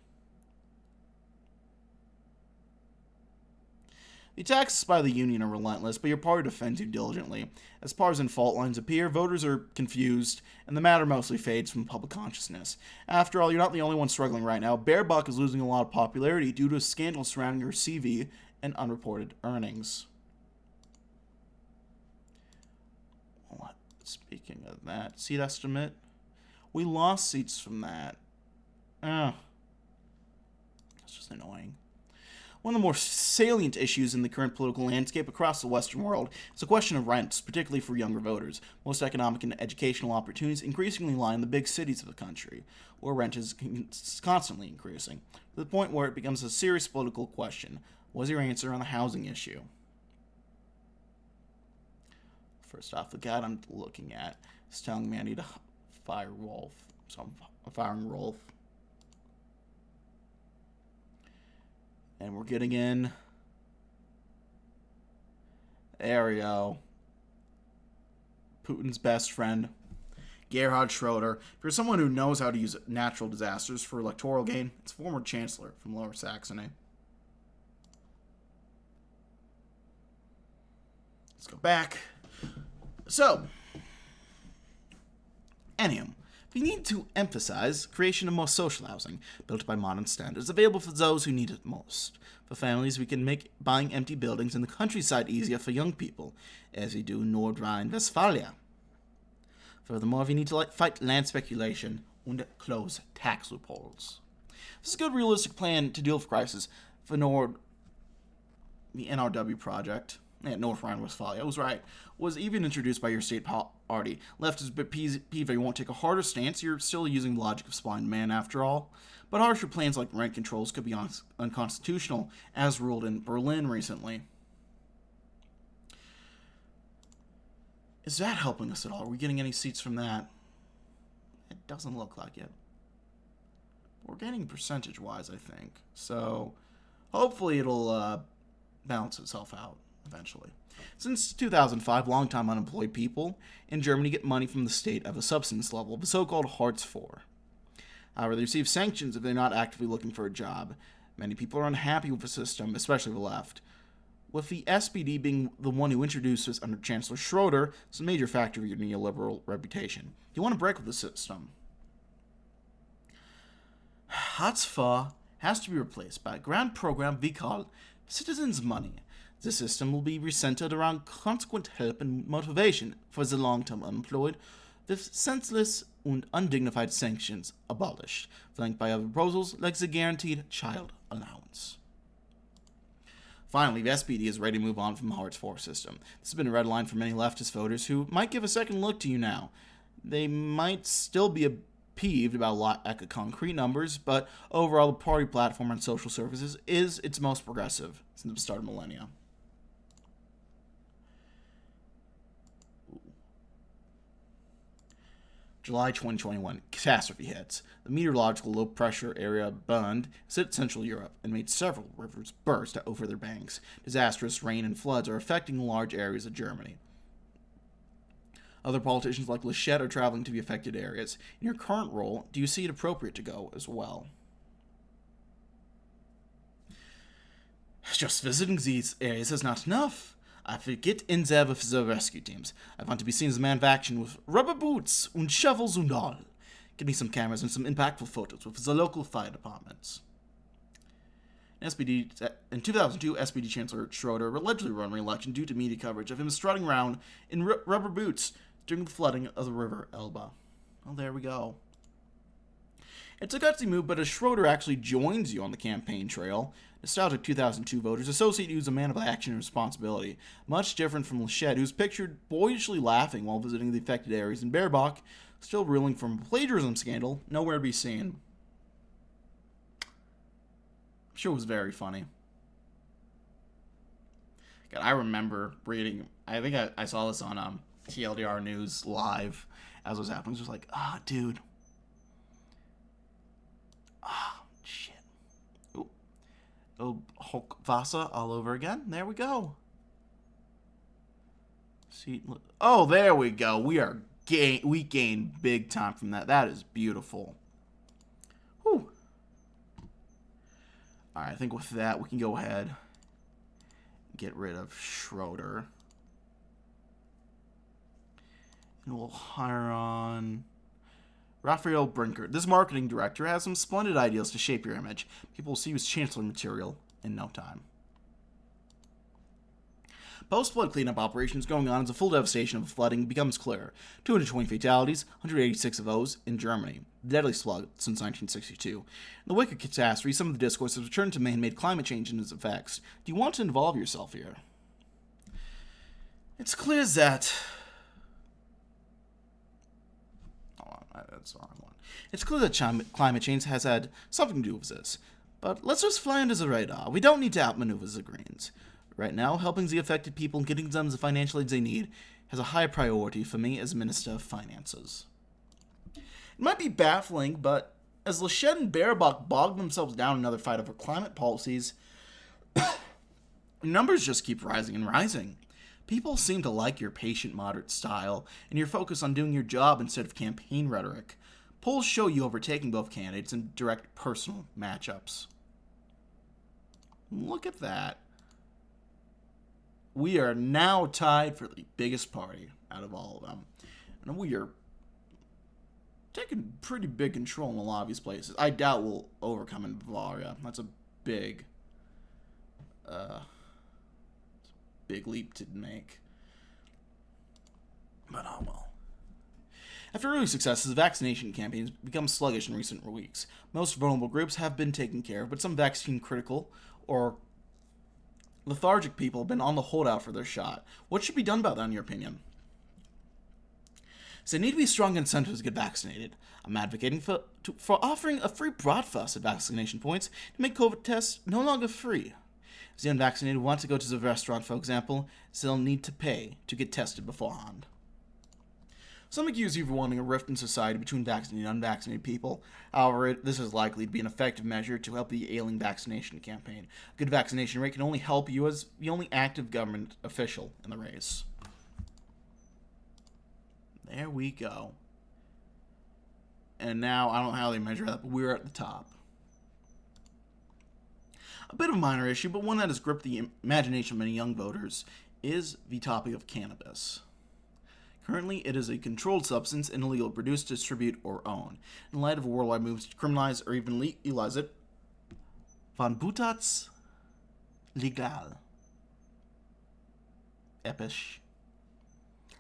The attacks by the union are relentless, but your party defends you diligently. As partisan fault lines appear, voters are confused, and the matter mostly fades from public consciousness. After all, you're not the only one struggling right now. Baerbock is losing a lot of popularity due to a scandal surrounding her CV and unreported earnings. Speaking of that, seat estimate. We lost seats from that. That's just annoying. One of the more salient issues in the current political landscape across the Western world is the question of rents, particularly for younger voters. Most economic and educational opportunities increasingly lie in the big cities of the country, where rent is constantly increasing, to the point where it becomes a serious political question. What's your answer on the housing issue? First off, the guide I'm looking at is telling me I need to fire Rolf, so I'm firing Rolf. And we're getting in. There we go. Putin's best friend, Gerhard Schroeder. If you're someone who knows how to use natural disasters for electoral gain, it's former chancellor from Lower Saxony. Let's go back. So, anyhow, we need to emphasize creation of more social housing, built by modern standards, available for those who need it most. For families, we can make buying empty buildings in the countryside easier for young people, as we do in North Rhine-Westphalia. Furthermore, we need to fight land speculation and close tax loopholes. This is a good, realistic plan to deal with crisis for the NRW project. North Rhine-Westphalia, I was right, was even introduced by your state party. Left is a bit peeved you won't take a harder stance. You're still using the logic of supply and demand after all. But harsher plans like rent controls could be unconstitutional, as ruled in Berlin recently. Is that helping us at all? Are we getting any seats from that? It doesn't look like it. We're getting percentage-wise, I think. So, hopefully it'll balance itself out eventually. Since 2005, longtime unemployed people in Germany get money from the state at the subsistence level, the so-called Hartz IV. However, they receive sanctions if they're not actively looking for a job. Many people are unhappy with the system, especially the left. with the SPD being the one who introduced this under Chancellor Schroeder. It's a major factor of your neoliberal reputation. You want to break with the system. Hartz-IV has to be replaced by a grand program we call Citizens' Money. The system will be recentered around consequent help and motivation for the long-term unemployed, with senseless and undignified sanctions abolished, flanked by other proposals like the guaranteed child allowance. Finally, the SPD is ready to move on from the Hartz-IV system. This has been a red line for many leftist voters who might give a second look to you now. They might still be peeved about lack of concrete numbers, but overall the party platform on social services is its most progressive since the start of millennia. July 2021, catastrophe hits. The meteorological low-pressure area burned Central Europe and made several rivers burst over their banks. Disastrous rain and floods are affecting large areas of Germany. Other politicians like Laschet are traveling to the affected areas. In your current role, do you see it appropriate to go as well? Just visiting these areas is not enough. I have to get in there with the rescue teams. I want to be seen as a man of action with rubber boots and shovels and all. Give me some cameras and some impactful photos with the local fire departments. In 2002, SPD Chancellor Schroeder allegedly won re-election due to media coverage of him strutting around in rubber boots during the flooding of the river Elbe. Well, there we go. It's a gutsy move, but as Schroeder actually joins you on the campaign trail, nostalgic 2002 voters associate you as a man of action and responsibility, much different from Laschet, who's pictured boyishly laughing while visiting the affected areas, and Baerbock, still reeling from a plagiarism scandal, nowhere to be seen. I'm sure it was very funny. God, I remember reading, I think I saw this on TLDR News live as it was happening. It was just like, dude. Shit. Hochwasser all over again. There we go. See, look. Oh, there we go. We gained big time from that. That is beautiful. Whew. Alright, I think with that, we can go ahead and get rid of Schroeder. And we'll hire on Raphael Brinker. This marketing director has some splendid ideas to shape your image. People will see you as chancellor material in no time. Post-flood cleanup operations going on as the full devastation of the flooding becomes clear. 220 fatalities, 186 of those in Germany. The deadliest flood since 1962. In the wake of catastrophe, some of the discourse has returned to man-made climate change and its effects. Do you want to involve yourself here? It's clear that... That's the wrong one. It's clear that climate change has had something to do with this. But let's just fly under the radar. We don't need to outmaneuver the Greens. Right now, helping the affected people and getting them the financial aid they need has a high priority for me as Minister of Finances. It might be baffling, but as Laschet and Baerbock bog themselves down in another fight over climate policies, numbers just keep rising and rising. People seem to like your patient, moderate style, and your focus on doing your job instead of campaign rhetoric. Polls show you overtaking both candidates in direct personal matchups. Look at that. We are now tied for the biggest party out of all of them. And we are taking pretty big control in a lot of these places. I doubt we'll overcome in Bavaria. That's a big leap to make. But oh well. After early successes, the vaccination campaigns become sluggish in recent weeks. Most vulnerable groups have been taken care of, but some vaccine-critical or lethargic people have been on the holdout for their shot. What should be done about that, in your opinion? So there need to be strong incentives to get vaccinated. I'm advocating for offering a free broadcast at vaccination points to make COVID tests no longer free. If the unvaccinated want to go to the restaurant, for example, they'll need to pay to get tested beforehand. Some accuse you of wanting a rift in society between vaccinated and unvaccinated people. However, this is likely to be an effective measure to help the ailing vaccination campaign. A good vaccination rate can only help you as the only active government official in the race. There we go. And now, I don't know how they measure that, but we're at the top. A bit of a minor issue, but one that has gripped the imagination of many young voters, is the topic of cannabis. Currently, it is a controlled substance and illegal to produce, distribute, or own. In light of a worldwide move to criminalize or even legalize it, Verbot's legal. Episch.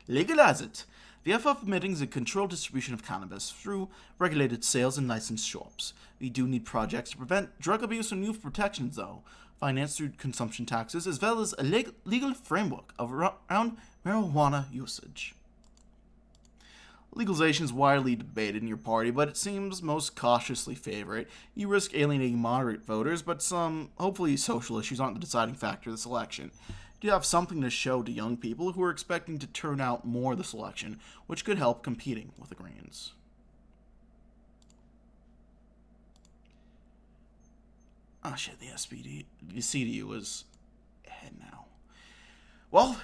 Legalize it. The effort of permitting the controlled distribution of cannabis through regulated sales and licensed shops. We do need projects to prevent drug abuse and youth protection, though, financed through consumption taxes, as well as a legal framework around marijuana usage. Legalization is widely debated in your party, but it seems most cautiously favor it. You risk alienating moderate voters, but some, hopefully, social issues aren't the deciding factor of this election. You have something to show to young people who are expecting to turn out more this election, which could help competing with the Greens. Oh shit, the SPD, the CDU is ahead now. Well,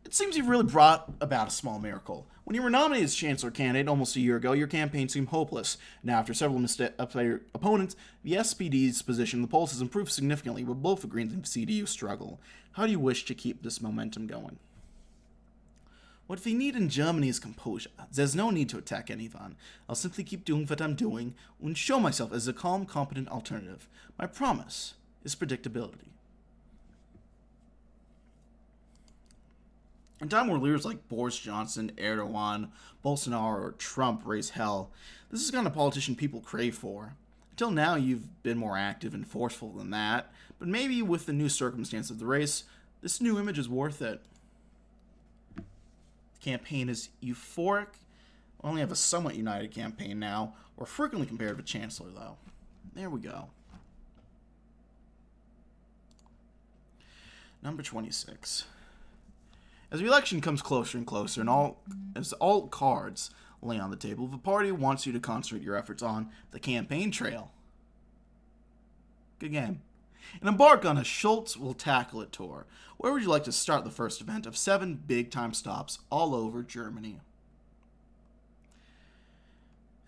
it seems you've really brought about a small miracle. When you were nominated as Chancellor candidate almost a year ago, your campaign seemed hopeless. Now, after several opponents, the SPD's position in the polls has improved significantly, but both the Greens and CDU struggle. How do you wish to keep this momentum going? What we need in Germany is composure. There's no need to attack anyone. I'll simply keep doing what I'm doing and show myself as a calm, competent alternative. My promise is predictability. In a time where leaders like Boris Johnson, Erdogan, Bolsonaro, or Trump raise hell, this is the kind of politician people crave for. Until now, you've been more active and forceful than that, but maybe with the new circumstance of the race, this new image is worth it. The campaign is euphoric. We only have a somewhat united campaign now. We're frequently compared with Chancellor, though. There we go. Number 26. As the election comes closer and closer, and as all cards lay on the table, the party wants you to concentrate your efforts on the campaign trail. Good game. And embark on a Scholz Will Tackle It tour. Where would you like to start the first event of 7 big-time stops all over Germany?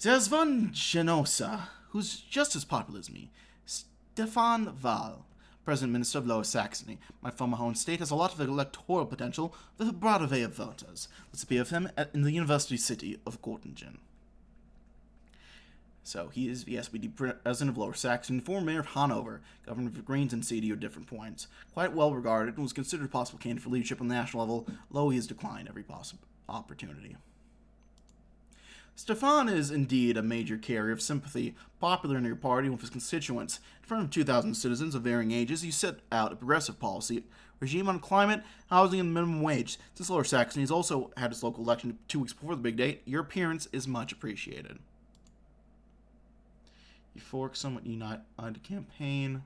There's one Genosa who's just as popular as me, Stefan Wahl, President Minister of Lower Saxony. My former home state has a lot of electoral potential with a broad array of voters. Let's be of him in the university city of Göttingen. So, he is the SPD president of Lower Saxony, former mayor of Hanover, governor of the Greens and CDU at different points. Quite well regarded and was considered a possible candidate for leadership on the national level, though he has declined every possible opportunity. Stefan is indeed a major carrier of sympathy, popular in your party with his constituents. In front of 2,000 citizens of varying ages, he set out a progressive policy regime on climate, housing, and minimum wage. Since Lower Saxony has also had its local election 2 weeks before the big date, your appearance is much appreciated. Euphoric, somewhat united campaign.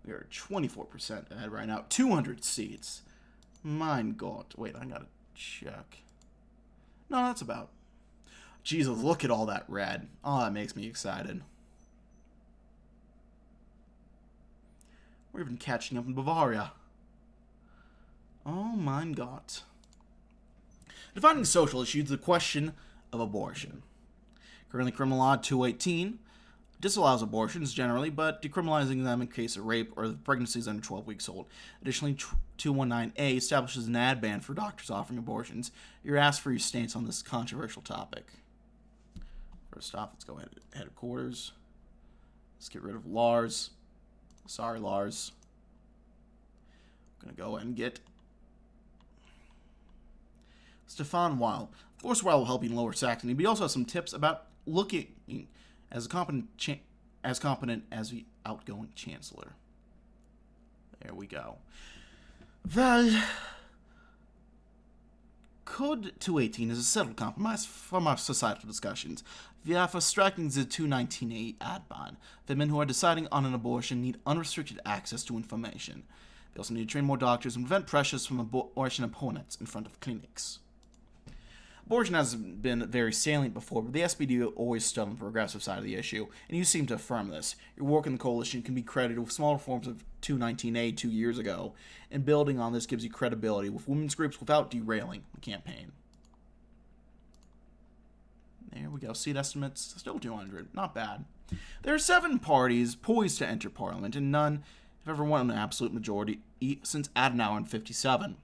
We are 24% ahead right now. 200 seats. Mein Gott. Wait, I gotta check. No, that's about. Jesus, look at all that red. Oh, that makes me excited. We're even catching up in Bavaria. Oh, mein Gott. Defining social issues, the question of abortion. Currently, criminal law 218 disallows abortions generally, but decriminalizing them in case of rape or pregnancies under 12 weeks old. Additionally, 219A establishes an ad ban for doctors offering abortions. You're asked for your stance on this controversial topic. First off, let's go ahead to headquarters. Let's get rid of Lars. Sorry, Lars. I'm going to go ahead and get Stefan Weil. Of course, Weil will help you in Lower Saxony, but he also has some tips about looking as competent as the outgoing chancellor. There we go. Well, Code 218 is a settled compromise from our societal discussions. We are for striking the 219A ad ban. Women who are deciding on an abortion need unrestricted access to information. We also need to train more doctors and prevent pressures from abortion opponents in front of clinics. Abortion has been very salient before, but the SPD always stood on the progressive side of the issue, and you seem to affirm this. Your work in the coalition can be credited with small reforms of 219A 2 years ago, and building on this gives you credibility with women's groups without derailing the campaign. There we go. Seat estimates, still 200. Not bad. There are 7 parties poised to enter parliament, and none have ever won an absolute majority since Adenauer in 57.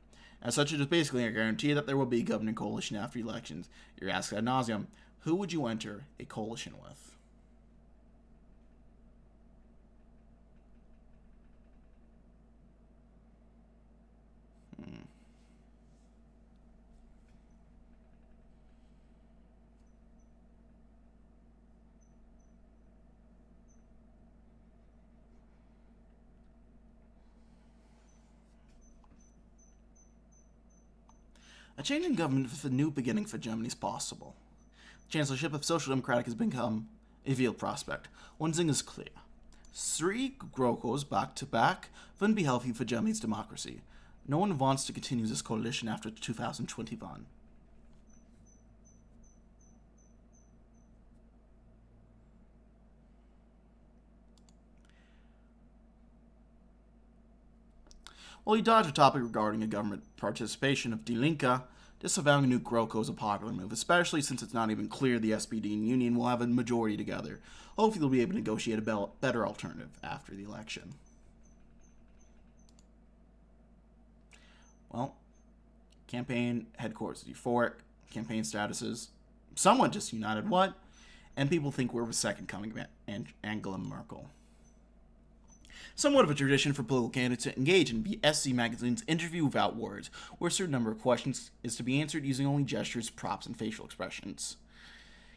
As such, it is basically a guarantee that there will be a governing coalition after elections. You're asked ad nauseum, who would you enter a coalition with? A change in government with a new beginning for Germany is possible. The chancellorship of Social Democratic has become a real prospect. One thing is clear. 3 GroKos back to back wouldn't be healthy for Germany's democracy. No one wants to continue this coalition after 2021. While he dodged a topic regarding a government participation of Die Linke, disavowing a new GroKo is a popular move, especially since it's not even clear the SPD and Union will have a majority together. Hopefully they'll be able to negotiate a better alternative after the election. Well, campaign headquarters euphoric, campaign statuses somewhat just united what? And people think we're the second coming of Angela Merkel. Somewhat of a tradition for political candidates to engage in BSC magazine's Interview Without Words, where a certain number of questions is to be answered using only gestures, props, and facial expressions.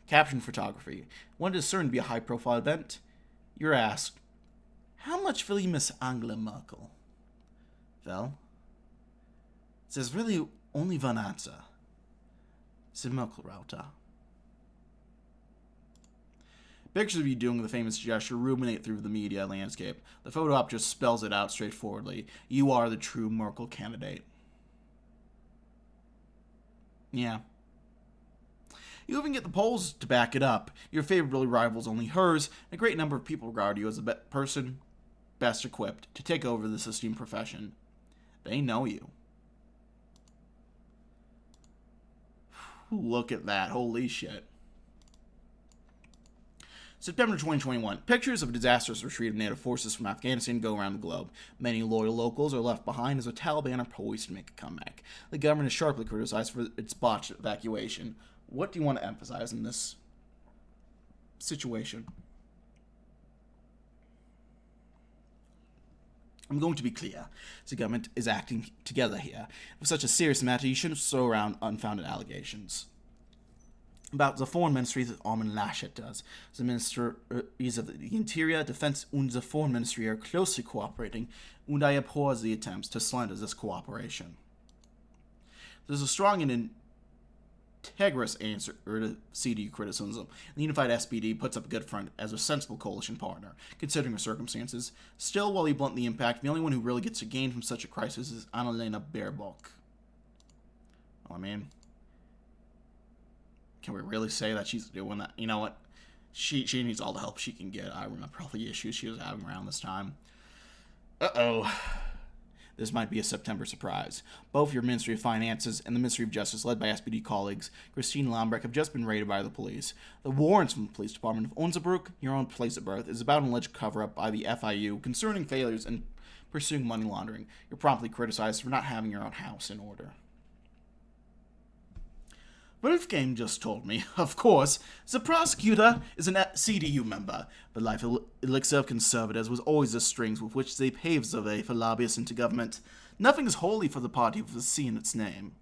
Caption photography. When it is certain to be a high-profile event, you're asked, how much will you miss Angela Merkel? Well, there's really only one answer. The Merkel-Router. Pictures of you doing the famous gesture ruminate through the media landscape. The photo op just spells it out straightforwardly. You are the true Merkel candidate. Yeah. You even get the polls to back it up. Your favorite rivals only hers, and a great number of people regard you as the person best equipped to take over this esteemed profession. They know you. Look at that. Holy shit. September 2021. Pictures of a disastrous retreat of NATO forces from Afghanistan go around the globe. Many loyal locals are left behind as the Taliban are poised to make a comeback. The government is sharply criticized for its botched evacuation. What do you want to emphasize in this situation? I'm going to be clear. The government is acting together here. For such a serious matter, you shouldn't throw around unfounded allegations. About the Foreign Ministry that Armin Laschet does. The Ministries of the Interior, Defense, and the Foreign Ministry are closely cooperating, and I abhor the attempts to slander this cooperation. There's a strong and integrous answer to CDU criticism. The unified SPD puts up a good front as a sensible coalition partner, considering the circumstances. Still, while he blunt the impact, the only one who really gets to gain from such a crisis is Annalena Baerbock. I mean, can we really say that she's doing that? You know what? She needs all the help she can get. I remember all the issues she was having around this time. Uh-oh. This might be a September surprise. Both your Ministry of Finances and the Ministry of Justice, led by SPD colleagues Christine Lambrecht, have just been raided by the police. The warrants from the police department of Onzerbroek, your own place of birth, is about an alleged cover-up by the FIU concerning failures in pursuing money laundering. You're promptly criticized for not having your own house in order. Wolfgang just told me, of course, the prosecutor is a CDU member, but life elixir of conservatives was always the strings with which they paved the way for lobbyists into government. Nothing is holy for the party with a C in its name.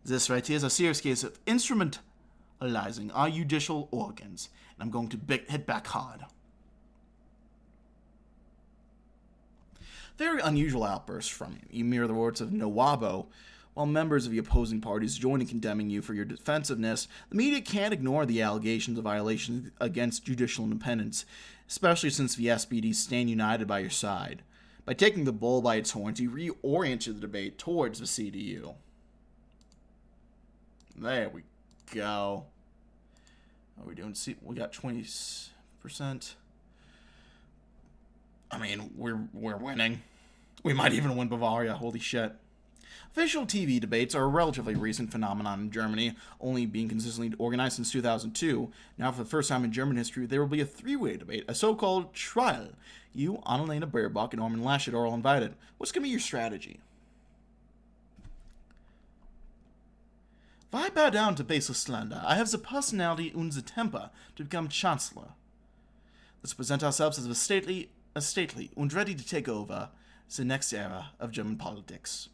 This right here is a serious case of instrumentalizing our judicial organs, and I'm going to hit back hard. Very unusual outburst from you. You mirror the words of Nawabo. While members of the opposing parties join in condemning you for your defensiveness, the media can't ignore the allegations of violations against judicial independence, especially since the SPD stand united by your side. By taking the bull by its horns, you reoriented the debate towards the CDU. There we go. What are we doing? See, we got 20%. I mean, we're winning. We might even win Bavaria. Holy shit. Official TV debates are a relatively recent phenomenon in Germany, only being consistently organized since 2002. Now, for the first time in German history, there will be a three-way debate, a so-called trial. You, Annalena Baerbock, and Armin Laschet are all invited. What's going to be your strategy? If I bow down to baseless slander, I have the personality and the temper to become chancellor. Let's present ourselves as a stately and ready to take over the next era of German politics.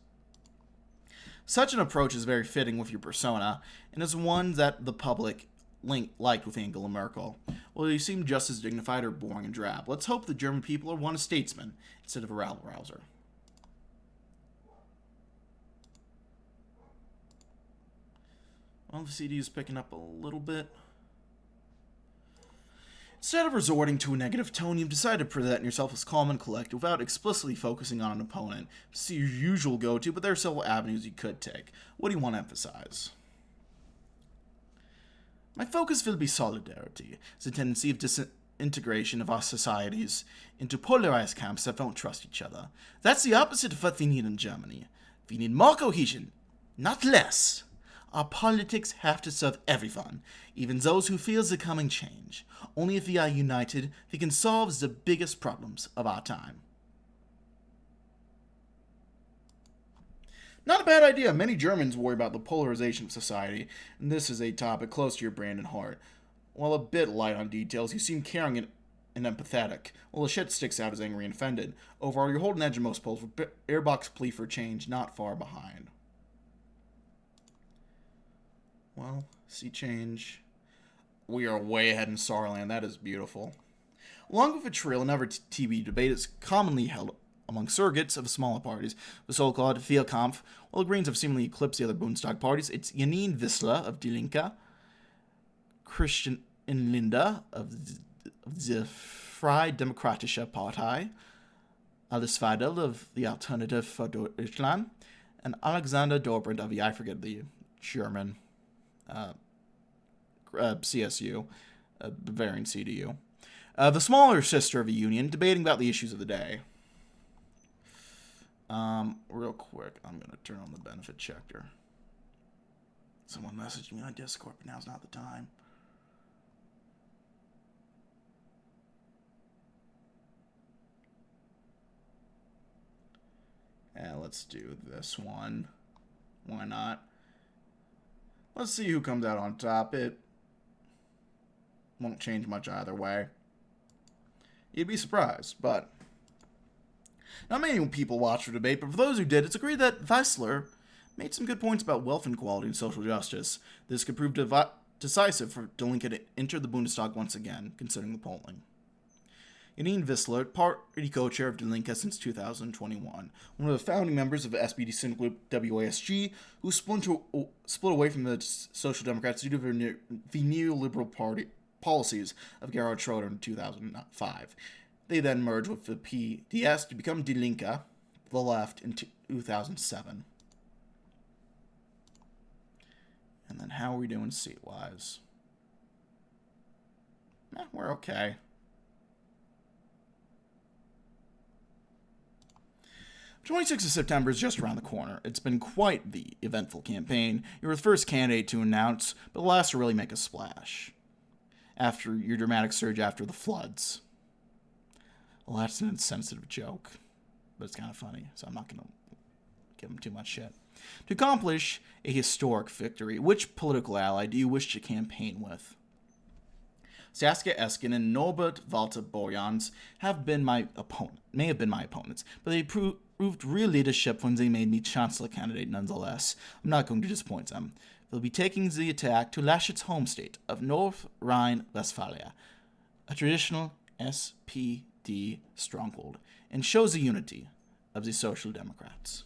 Such an approach is very fitting with your persona, and is one that the public liked with Angela Merkel. Well, you seem just as dignified or boring and drab. Let's hope the German people are one a statesman instead of a rabble-rouser. Well, the CD is picking up a little bit. Instead of resorting to a negative tone, you've decided to present yourself as calm and collected without explicitly focusing on an opponent. This is your usual go-to, but there are several avenues you could take. What do you want to emphasize? My focus will be solidarity, the tendency of disintegration of our societies into polarized camps that don't trust each other. That's the opposite of what we need in Germany. We need more cohesion, not less. Our politics have to serve everyone, even those who fear the coming change. Only if we are united, we can solve the biggest problems of our time. Not a bad idea. Many Germans worry about the polarization of society, and this is a topic close to your brain and heart. While a bit light on details, you seem caring and empathetic, while the shit sticks out as angry and offended. Overall, you're holding edge in most polls, with Baerbock's plea for change not far behind. Well, see change. We are way ahead in Saarland. That is beautiful. Along with a trail, another TV debate is commonly held among surrogates of smaller parties, the so-called Vierkampf. While the Greens have seemingly eclipsed the other Bundestag parties, it's Janine Wissler of Die Linke, Christian Linde of the Freie Demokratische Partei, Alice Weidel of the Alternative for Deutschland, and Alexander Dobrindt of I forget the German CSU, Bavarian CDU. The smaller sister of the Union, debating about the issues of the day. Real quick, I'm going to turn on the benefit checker. Someone messaged me on Discord, but now's not the time. Yeah, let's do this one. Why not? Let's see who comes out on top. It won't change much either way. You'd be surprised, but not many people watched the debate, but for those who did, it's agreed that Wissler made some good points about wealth inequality and social justice. This could prove decisive for Die Linke to enter the Bundestag once again, considering the polling. Janine Wissler, party co-chair of Die Linke since 2021, one of the founding members of the SPD syndic group WASG, who split away from the Social Democrats due to the neoliberal party policies of Gerhard Schröder in 2005. They then merged with the PDS to become Die Linke, the left, in 2007. And then how are we doing seat-wise? We're okay. 26th of September is just around the corner. It's been quite the eventful campaign. You were the first candidate to announce, but the last to really make a splash. After your dramatic surge after the floods. Well, that's an insensitive joke, but it's kind of funny, so I'm not going to give him too much shit. To accomplish a historic victory, which political ally do you wish to campaign with? Saskia Esken and Norbert Walter Borjans may have been my opponents, but they proved real leadership when they made me chancellor candidate nonetheless. I'm not going to disappoint them. They'll be taking the attack to Laschet's home state of North Rhine-Westphalia, a traditional SPD stronghold, and shows the unity of the Social Democrats.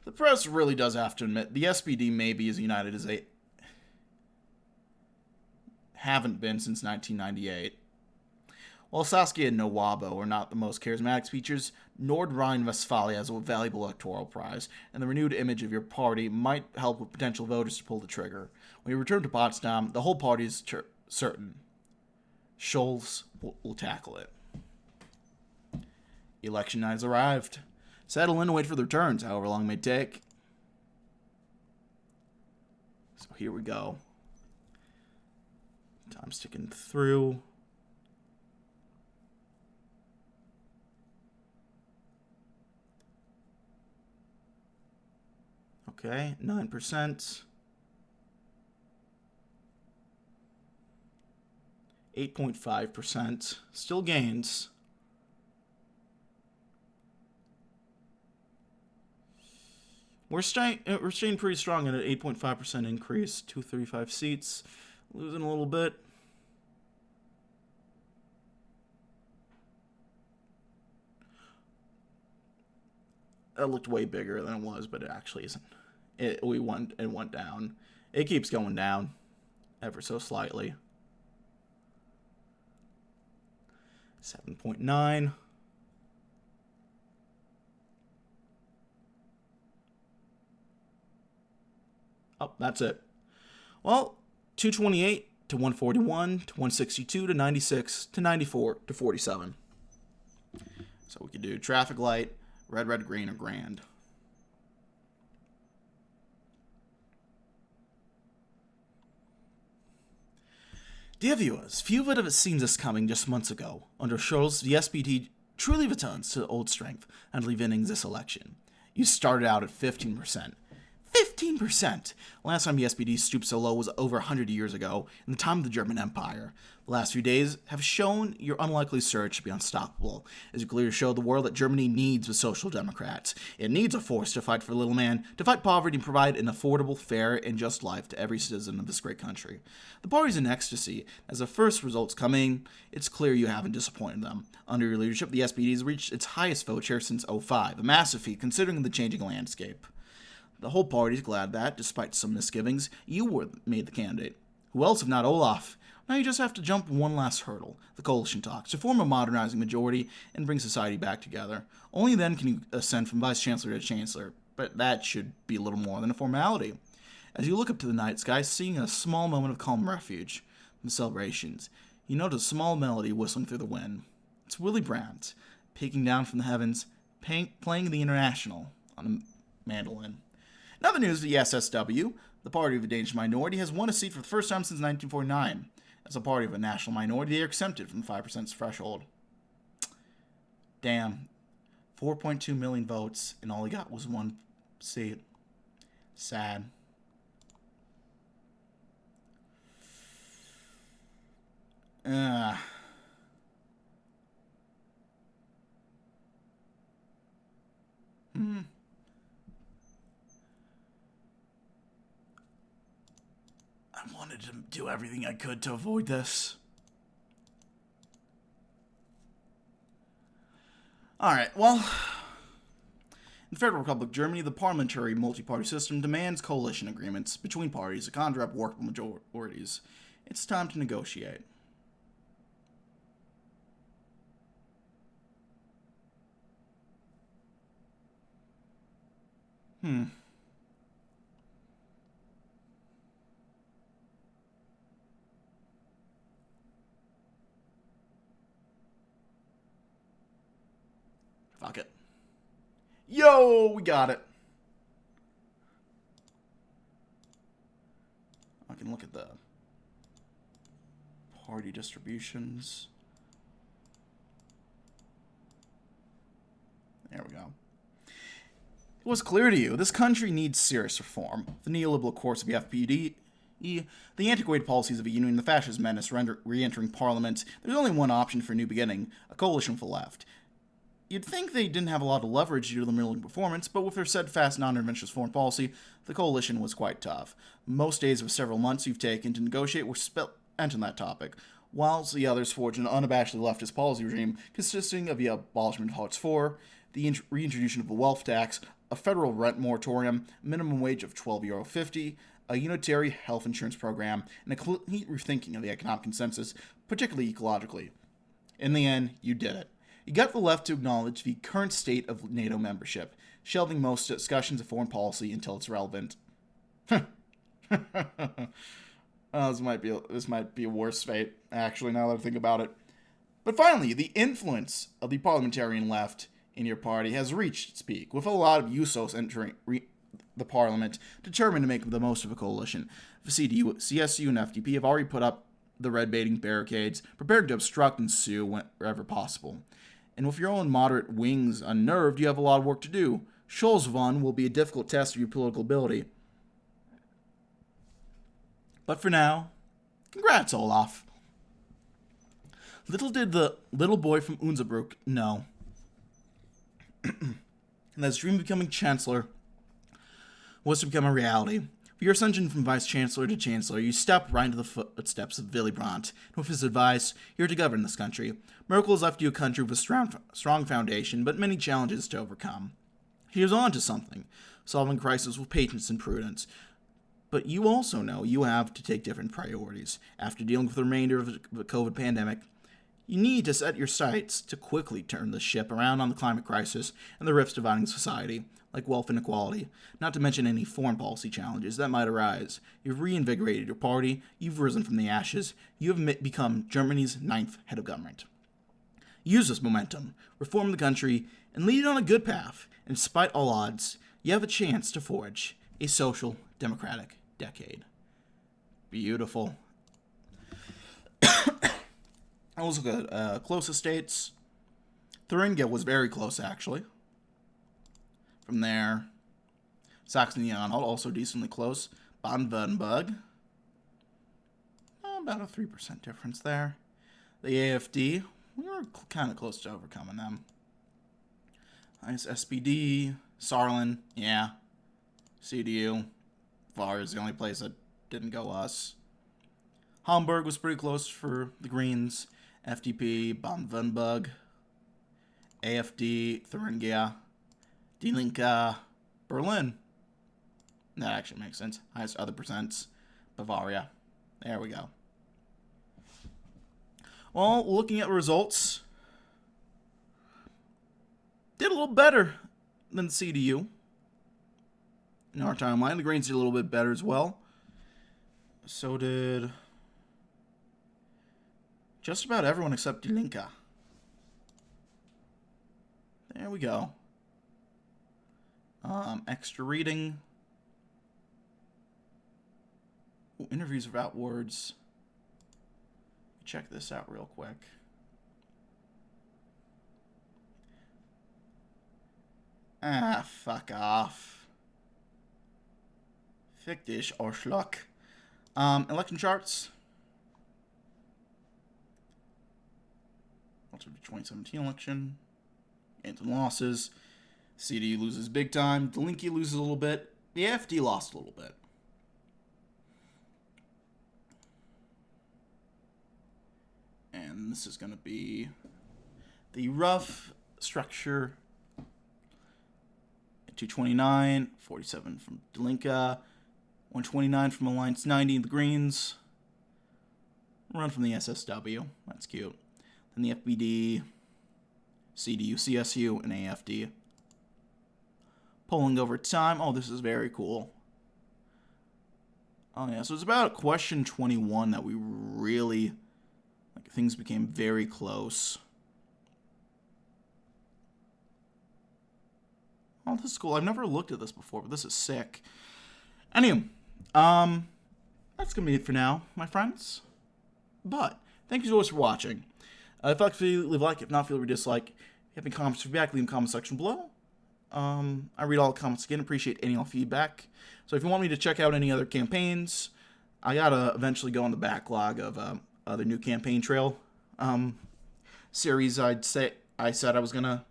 The press really does have to admit the SPD may be as united as they haven't been since 1998. While Saskia and Nawabo are not the most charismatic speeches, Nord Rhine-Westphalia has a valuable electoral prize, and the renewed image of your party might help with potential voters to pull the trigger. When you return to Potsdam, the whole party is certain. Scholz will tackle it. Election night has arrived. Settle in and wait for the returns, however long it may take. So here we go. Time's ticking through. Okay, 9%. 8.5%. Still gains. We're staying pretty strong at an 8.5% increase. 235 seats. Losing a little bit. That looked way bigger than it was, but it actually isn't. It went down. It keeps going down ever so slightly. 7.9. Oh, that's it. Well, 228 to 141 to 162 to 96 to 94 to 47. So we could do traffic light, red, red, green, or grand. Dear viewers, few would have seen this coming just months ago. Under Scholz, the SPD truly returns to old strength and winning this election. You started out at 15%. 15%! Last time the SPD stooped so low was over 100 years ago, in the time of the German Empire. The last few days have shown your unlikely surge to be unstoppable, as you clearly show the world that Germany needs with social democrats. It needs a force to fight for the little man, to fight poverty and provide an affordable, fair, and just life to every citizen of this great country. The party's in ecstasy. As the first results come in, it's clear you haven't disappointed them. Under your leadership, the SPD has reached its highest vote share since '05, a massive feat considering the changing landscape. The whole party's glad that, despite some misgivings, you were made the candidate. Who else if not Olaf? Now you just have to jump one last hurdle, the coalition talks, to form a modernizing majority and bring society back together. Only then can you ascend from vice-chancellor to chancellor, but that should be a little more than a formality. As you look up to the night sky, seeing a small moment of calm refuge from the celebrations, you notice a small melody whistling through the wind. It's Willy Brandt, peeking down from the heavens, playing the International on a mandolin. In other news, the SSW, the party of a Danish minority, has won a seat for the first time since 1949. As a party of a national minority, they are exempted from the 5% threshold. Damn. 4.2 million votes, and all he got was one seat. Sad. I wanted to do everything I could to avoid this. Alright, well, in the Federal Republic of Germany, the parliamentary multi-party system demands coalition agreements between parties to conjure up workable majorities. It's time to negotiate. Fuck it. Yo, we got it. I can look at the party distributions. There we go. It was clear to you, this country needs serious reform. The neoliberal course of the FPD, the antiquated policies of the Union, and the fascist menace re-entering Parliament. There's only one option for a new beginning, a coalition with the left. You'd think they didn't have a lot of leverage due to the middling performance, but with their steadfast, non-interventionist foreign policy, the coalition was quite tough. Most days of several months you've taken to negotiate were spent on that topic, whilst the others forged an unabashedly leftist policy regime consisting of the abolishment of Hartz IV, the reintroduction of a wealth tax, a federal rent moratorium, minimum wage of €12.50, a unitary health insurance program, and a complete rethinking of the economic consensus, particularly ecologically. In the end, you did it. You got the left to acknowledge the current state of NATO membership, shelving most discussions of foreign policy until it's relevant. This might be a worse fate, actually, now that I think about it. But finally, the influence of the parliamentarian left in your party has reached its peak, with a lot of USOs entering the parliament, determined to make the most of a coalition. The CDU, CSU, and FDP have already put up the red-baiting barricades, prepared to obstruct and sue wherever possible. And with your own moderate wings unnerved, you have a lot of work to do. Scholz one will be a difficult test of your political ability. But for now, congrats, Olaf. Little did the little boy from Unserbrook know that his dream of becoming chancellor was to become a reality. For your ascension from vice-chancellor to chancellor, you step right into the footsteps of Willy Brandt, and with his advice, you're to govern this country. Merkel has left you a country with a strong foundation, but many challenges to overcome. She is on to something, solving crisis with patience and prudence. But you also know you have to take different priorities. After dealing with the remainder of the COVID pandemic, you need to set your sights to quickly turn the ship around on the climate crisis and the rifts dividing society, like wealth inequality, not to mention any foreign policy challenges that might arise. You've reinvigorated your party, you've risen from the ashes, you have become Germany's 9th head of government. Use this momentum, reform the country, and lead it on a good path, and despite all odds, you have a chance to forge a social democratic decade. Beautiful. Let's look at closest states. Thuringia was very close, actually. From there, Saxony-Anhalt, also decently close. Baden-Württemberg, about a 3% difference there. The AfD, we were kind of close to overcoming them. Nice SPD, Saarland, yeah. CDU, Var is the only place that didn't go us. Hamburg was pretty close for the Greens. FDP, Baden-Württemberg, AfD, Thuringia, Die Linke, Berlin. That actually makes sense. Highest other percents, Bavaria. There we go. Well, looking at results, did a little better than CDU. In our timeline, the Greens did a little bit better as well. So did just about everyone except Die Linke. There we go. Extra reading. Ooh, interviews without words. Check this out real quick. Ah, fuck off. Fick dich, Arschloch. Election charts. Also the 2017 election. Gains and losses. CDU loses big time. The Linke loses a little bit. The AfD lost a little bit. And this is going to be the rough structure. 229, 47 from Die Linke, 129 from Alliance 90, the Greens. Run from the SSW. That's cute. Then the FBD, CDU, CSU, and AfD. Polling over time. Oh, this is very cool. Oh, yeah. So it's about question 21 that we really, things became very close. Oh, this is cool. I've never looked at this before, but this is sick. Anyway, that's going to be it for now, my friends. But, thank you so much for watching. If you like, leave a like. If not, feel free to dislike. If you have any comments or feedback, leave in the comment section below. I read all the comments again. Appreciate any all feedback. So if you want me to check out any other campaigns, I gotta eventually go on the backlog of the new campaign trail series. I said I was gonna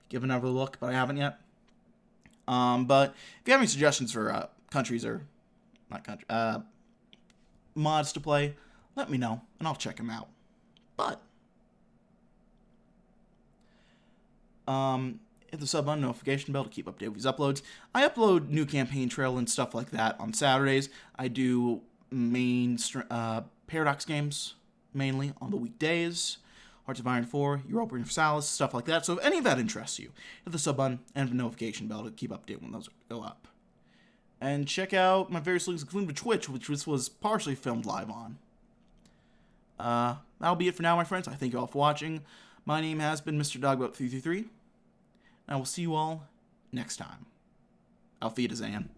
give another look, but I haven't yet. But if you have any suggestions for countries or not country mods to play, let me know and I'll check them out. But hit the sub button, notification bell to keep updated with these uploads. I upload new campaign trail and stuff like that on Saturdays. I do main Paradox games mainly on the weekdays. Hearts of Iron 4, Europa Universalis, stuff like that. So if any of that interests you, hit the sub button and the notification bell to keep updated when those go up. And check out my various links, including Twitch, which this was partially filmed live on. That'll be it for now, my friends. I thank you all for watching. My name has been Mr. Dogboat333, and I will see you all next time. Auf Wiedersehen.